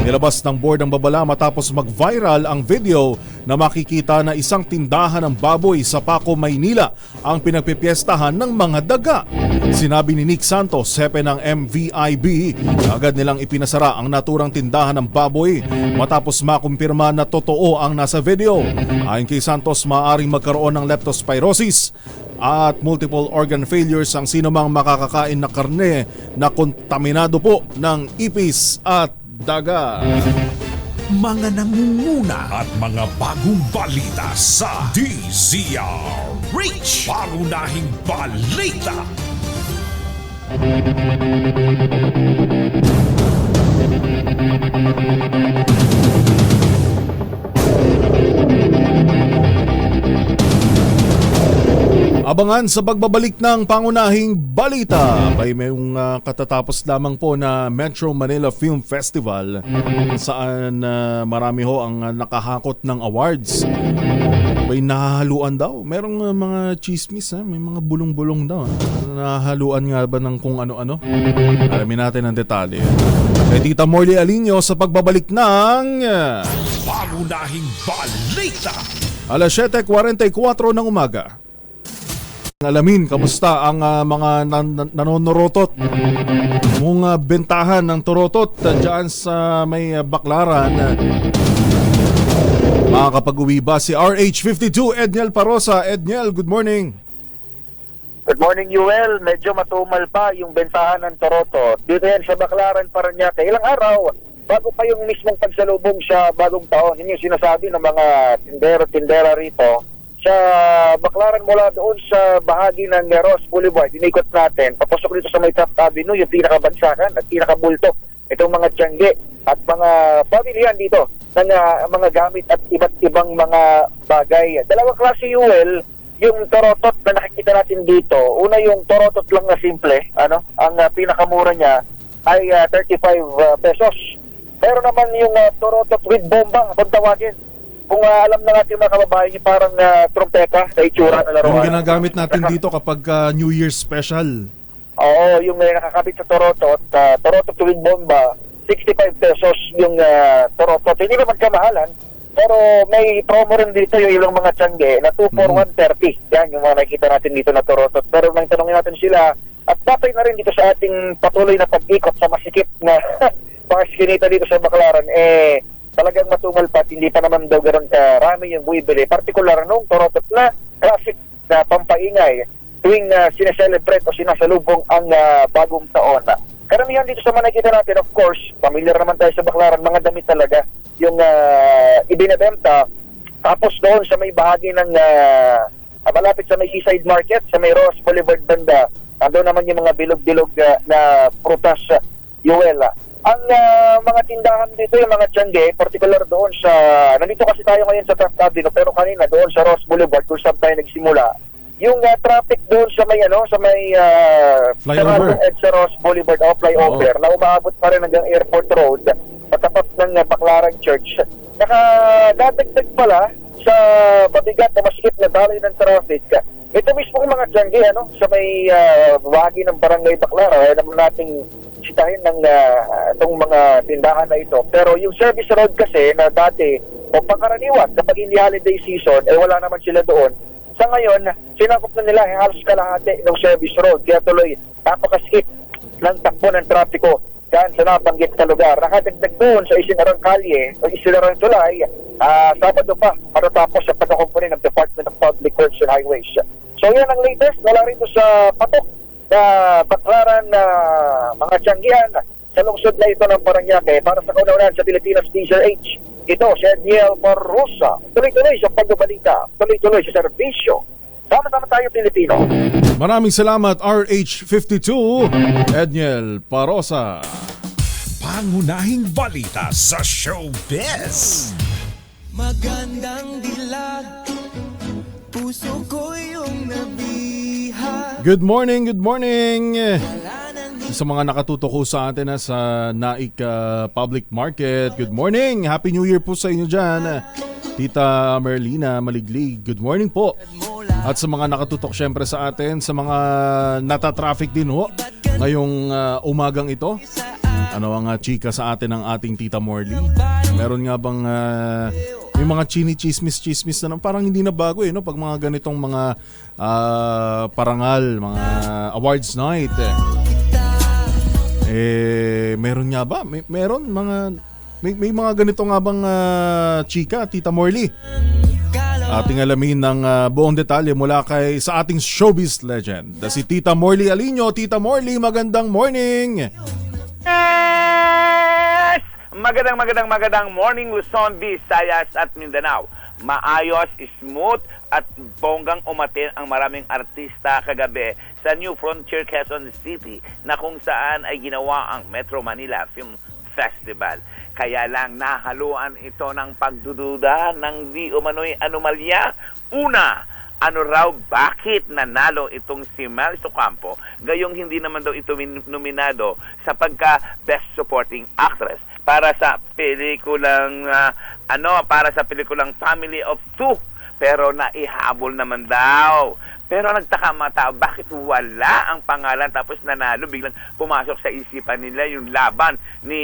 Nilabas ng board ang babala matapos mag-viral ang video na makikita na isang tindahan ng baboy sa Paco, Maynila ang pinagpipiestahan ng mga daga. Sinabi ni Nick Santos, hepe ng MVIB, agad nilang ipinasara ang naturang tindahan ng baboy matapos makumpirma na totoo ang nasa video. Ayon kay Santos, maaaring magkaroon ng leptospirosis at multiple organ failures ang sinumang makakakain na karne na kontaminado po ng ipis at daga. Mga nangunguna at mga bagong balita sa DZRH. Pangunahing balita. Abangan sa pagbabalik ng pangunahing balita. May katatapos lamang po na Metro Manila Film Festival saan marami ho ang nakahakot ng awards. May nahahaluan daw. Merong mga chismis, may mga bulong-bulong daw. Nahahaluan nga ba ng kung ano-ano? Alamin natin ang detalye. Kay Tita Morley Alinio sa pagbabalik ng Pangunahing balita. Alas 7:44 ng umaga. Alamin, kamusta ang mga nanonorotot mong bentahan ng torotot dyan sa may Baclaran. Makakapag-uwi ba si RH52 Edniel Parosa? Edniel, good morning. Good morning, Yuel. Medyo matumal pa yung bentahan ng torotot. Dito yan sa Baclaran, Parañaque. Ilang araw bago pa yung mismong pagsalubong sa bagong taon. Yun yung sinasabi ng mga tindera rito. Sa Baclaran mula doon sa bahagi ng Ross Boulevard, inikot natin, papasok dito sa may Taft Avenue, yung pinakabagsakan at pinakabulto. Itong mga tiyangge at mga pamilyan dito ng mga gamit at iba't ibang mga bagay. Dalawang klase, Yuel, yung torotot na nakikita natin dito. Una yung torotot lang na simple, ang pinakamura niya ay 35 pesos. Pero naman yung torotot with bomba, kung tawagin. Kung alam na natin mga kababayan yung parang trompeta sa itsura na laruan. Yung ginagamit natin dito kapag New Year's special. Oo, yung nakakabit sa torotot, torotot with bomba, 65 pesos yung torotot. Hindi naman kamahalan, pero may promo rin dito yung ilang mga tiyangge na 2 for 130. Yan yung mga nakikita natin dito na torotot. Pero nang tanongin natin sila, at batay na rin dito sa ating patuloy na pag-ikot sa masikip na pangaskinita dito sa Baclaran, talagang matumal pa at hindi pa naman daw ganoon karami yung buibili. Partikular nung torotot na classic na pampaingay tuwing sineselebrate o sinasalubong ang bagong taon. Karamihan dito sa mga nakikita natin, of course, familiar naman tayo sa Baclaran, mga damit talaga yung ibinebenta. Tapos doon sa may bahagi ng malapit sa may Seaside Market, sa may Ross Boulevard banda, doon naman yung mga bilog-bilog na prutas, Yuela. Ang mga tindahan dito, yung mga tiyangge, particular doon sa, nandito kasi tayo ngayon sa Taft Avenue, pero kanina doon sa Ross Boulevard, kung saan tayo nagsimula, yung traffic doon sa may, flyover sa Ross Boulevard, flyover, na umaabot pa rin hanggang Airport Road, patapat ng Baclaran Church. Nakadadagdag pala sa mabigat na masikip na daloy ng traffic. Ito mismo mga tiyangge, sa may bahagi ng Barangay Baclaran, naman nating sitahin ng itong mga tindahan na ito. Pero yung service road kasi na dati O pangkaraniwan, kapag hindi holiday season, wala naman sila doon. Sa ngayon, sinakop na nila halos kalahati ng service road. Kaya tuloy, napakaskip ng takbo ng trapiko dyan sa nabanggit na lugar. Nakadagdag doon sa isinarang kalye o isinarang tulay, Sabado pa matatapos sa pagkakumpuni ng Department of Public Works and Highways. So yan ang latest, wala rin sa patok na baklaran na mga tiyanggihan sa lungsod na ito ng Parañaque. Para sa kaunaunan sa Pilipinas DZRH, ito si Edniel Barrosa. Tuloy-tuloy sa pagbabalita, tuloy-tuloy sa serbisyo. Sama-sama tayo Pilipino. Maraming salamat RH52, Edniel Barrosa. Pangunahing balita sa showbiz. Magandang dilag, puso ko yung nabihag. Good morning, good morning. Sa mga nakatutok ko sa atin sa Naik Public Market, good morning. Happy New Year po sa inyo dyan. Tita Merlina Maliglig, good morning po. At sa mga nakatutok syempre sa atin, sa mga nata-traffic din ho ngayong umagang ito. Ano ang chika sa atin ng ating Tita Morley? Meron nga bang may mga chismis na parang hindi na bago no? Pag mga ganitong mga parangal, mga awards night. Meron nga ba? Meron may mga ganito nga bang chika, Tita Morley? Ating alamin ng buong detalye mula kay sa ating showbiz legend, si Tita Morley Alinio. Tita Morley, magandang morning! Yes! Magandang morning Luzon, Visayas at Mindanao. Maayos, smooth at bonggang umatin ang maraming artista kagabi sa New Frontier, Quezon City na kung saan ay ginawa ang Metro Manila Film Festival. Kaya lang nahaluan ito ng pagdududa ng di umano'y anomalya. Una, ano raw, bakit nanalo itong si Mel Ocampo gayong hindi naman daw ito nominado sa pagka Best Supporting Actress para sa pelikulang Family of Two, pero naihabol naman daw. Pero nagtaka mga tao, bakit wala ang pangalan tapos nanalo? Biglang pumasok sa isipan nila yung laban ni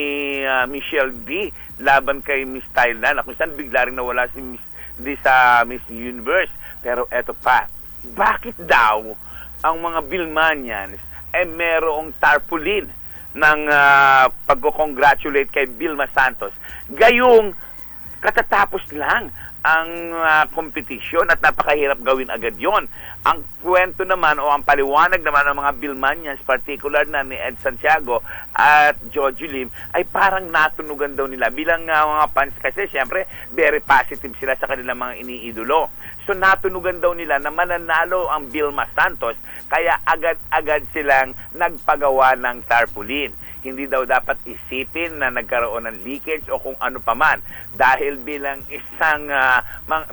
Michelle D laban kay Miss Thailand, na kung saan bigla rin nawala si Miss D sa Miss Universe. Pero eto pa, bakit daw ang mga Bilmanians ay merong tarpaulin ng pag-congratulate kay Vilma Santos gayong katatapos lang ang kompetisyon at napakahirap gawin agad yon. Ang kwento naman o ang paliwanag naman ng mga Bilmanians, particular na ni Ed Santiago at Jojo Lim, ay parang natunugan daw nila bilang mga fans kasi siyempre very positive sila sa kanilang mga iniidolo. So natunugan daw nila na mananalo ang Vilma Santos, kaya agad-agad silang nagpagawa ng tarpaulin. Hindi daw dapat isipin na nagkaroon ng leakage o kung ano paman, dahil bilang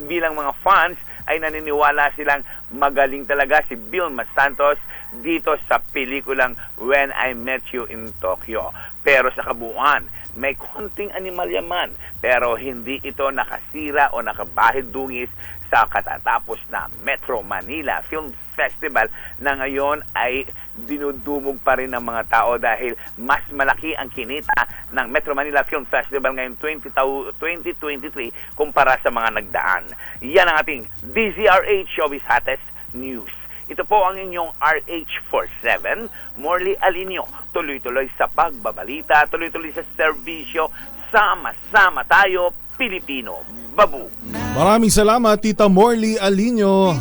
bilang mga fans ay naniniwala silang magaling talaga si Vilma Santos dito sa pelikulang When I Met You in Tokyo. Pero sa kabuuan, may konting animalya man, pero hindi ito nakasira o nakabahid dungis sa katatapos na Metro Manila Film Festival na ngayon ay dinudumog pa rin ng mga tao dahil mas malaki ang kinita ng Metro Manila Film Festival ngayong 2023 kumpara sa mga nagdaan. Yan ang ating DZRH Showbiz Hottest News. Ito po ang inyong RH47, Morley Alinio. Tuloy-tuloy sa pagbabalita, tuloy-tuloy sa serbisyo. Sama-sama tayo, Pilipino. Babu! Maraming salamat, Tita Morley Alinio.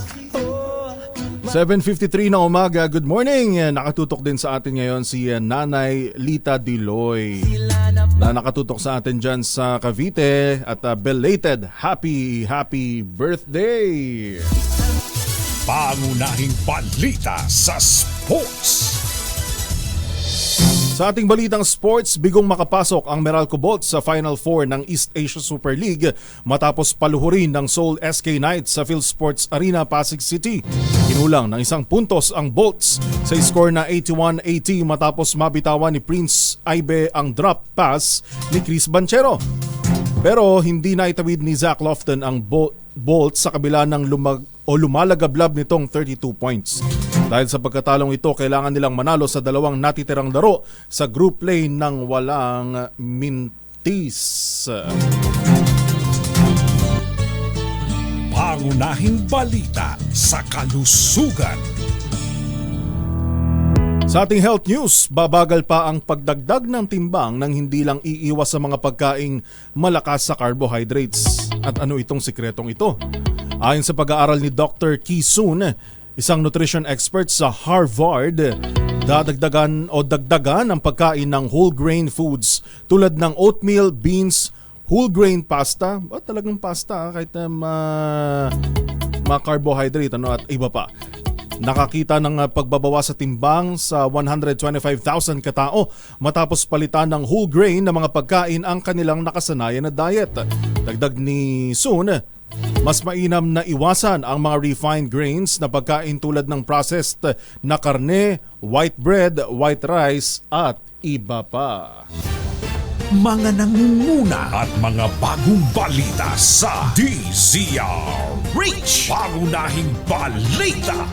7:53 na umaga. Good morning. Nakatutok din sa atin ngayon si Nanay Lita Diloy na nakatutok sa atin dyan sa Cavite at belated happy birthday. Pangunahing balita sa sports. Sa ating balitang sports, bigong makapasok ang Meralco Bolts sa Final Four ng East Asia Super League matapos paluhurin ng Seoul SK Knights sa PhilSports Arena, Pasig City. Kinulang ng 1 puntos ang Bolts sa score na 81-80 matapos mabitawan ni Prince Aibe ang drop pass ni Chris Banchero. Pero hindi na itawid ni Zach Lofton ang Bolts sa kabila ng lumalagablab nitong 32 points. Dahil sa pagkatalong ito, kailangan nilang manalo sa dalawang natitirang laro sa group play ng walang mintis. pangunahing balita sa kalusugan. Sa ating health news, babagal pa ang pagdagdag ng timbang nang hindi lang iiwas sa mga pagkaing malakas sa carbohydrates. At ano itong sikretong ito? Ayon sa pag-aaral ni Dr. Ki Soon, isang nutrition expert sa Harvard, dagdagan ang pagkain ng whole grain foods tulad ng oatmeal, beans, whole grain pasta, talagang pasta kahit ma-carbohydrate at iba pa. Nakakita ng pagbabawas sa timbang sa 125,000 katao matapos palitan ng whole grain na mga pagkain ang kanilang nakasanayan na diet. Dagdag ni Soon, mas mainam na iwasan ang mga refined grains na pagkain tulad ng processed na karne, white bread, white rice at iba pa. Mga nangunguna at mga bagong balita sa DZRH. Pangunahing balita.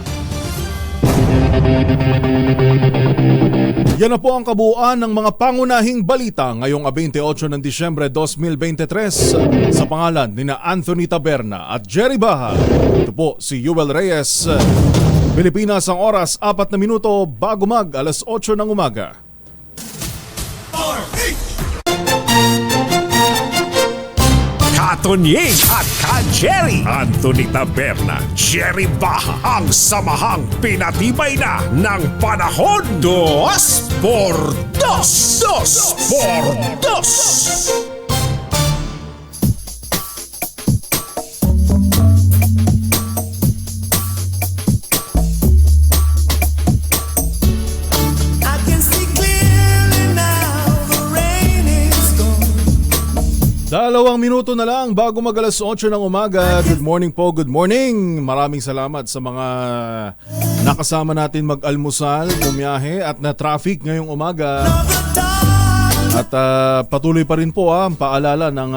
Yan na po ang kabuuan ng mga pangunahing balita ngayong 28 ng Disyembre 2023 sa pangalan ni Anthony Taberna at Jerry Baha. Ito po si Yuel Reyes. Pilipinas ang oras 4 na minuto bago mag alas 8 ng umaga. Katonying at Ka-Jerry, Anthony Taberna, Jerry Baha, ang samahang pinatibay na ng panahon. 2x2. 2x2. Dalawang minuto na lang bago mag alas 8 ng umaga. Good morning po, good morning. Maraming salamat sa mga nakasama natin mag-almusal, bumiyahe at na-traffic ngayong umaga. At patuloy pa rin po ang paalala ng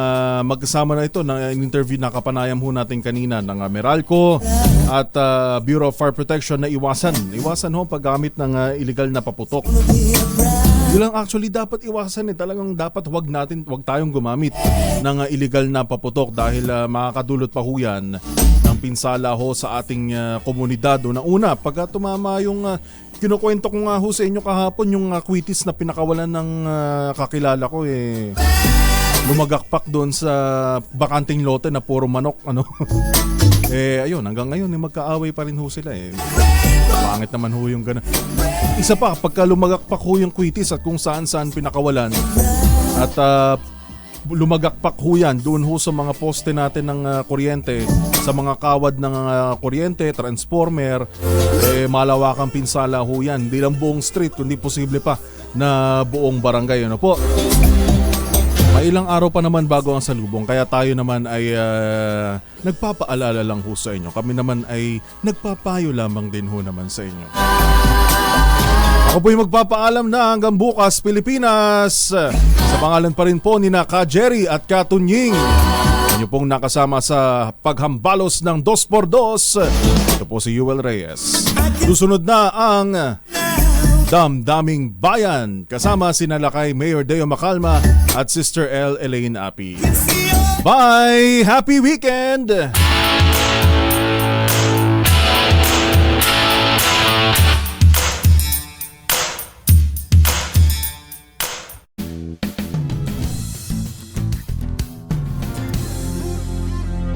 magkasama na ito ng interview na kapanayam ho natin kanina ng Meralco at Bureau of Fire Protection na iwasan ho paggamit ng illegal na paputok. Yun lang actually dapat iwasan talagang dapat wag tayong gumamit ng illegal na paputok dahil makakadulot pa ho yan ng pinsala ho sa ating komunidad. Una, pagka tumama yung kinukwento ko nga ho sa inyo kahapon yung kwitis na pinakawalan ng kakilala ko lumagakpak doon sa bakanting lote na puro manok ayun hanggang ngayon magkaaway pa rin ho sila pangit naman ho yung gano'n. Isa pa, pagka lumagakpak ho yung kwitis at kung saan pinakawalan at lumagakpak ho yan doon ho sa mga poste natin ng kuryente, sa mga kawad ng kuryente, transformer, malawakang pinsala ho yan. Hindi lang buong street, kundi posible pa na buong barangay. Ano po? May ilang araw pa naman bago ang salubong, kaya tayo naman ay nagpapaalala lang ho sa inyo. Kami naman ay nagpapayo lamang din ho naman sa inyo. Ako po'y magpapaalam na hanggang bukas, Pilipinas. Sa pangalan pa rin po ni Ka-Jerry at Katunying. Inyo pong nakasama sa paghambalos ng 2x2. Ito po si Yuel Reyes. Susunod na ang Damdaming Bayan kasama sina Lakay Mayor Deo Macalma at Sister L. Elaine Api. Bye! Happy weekend!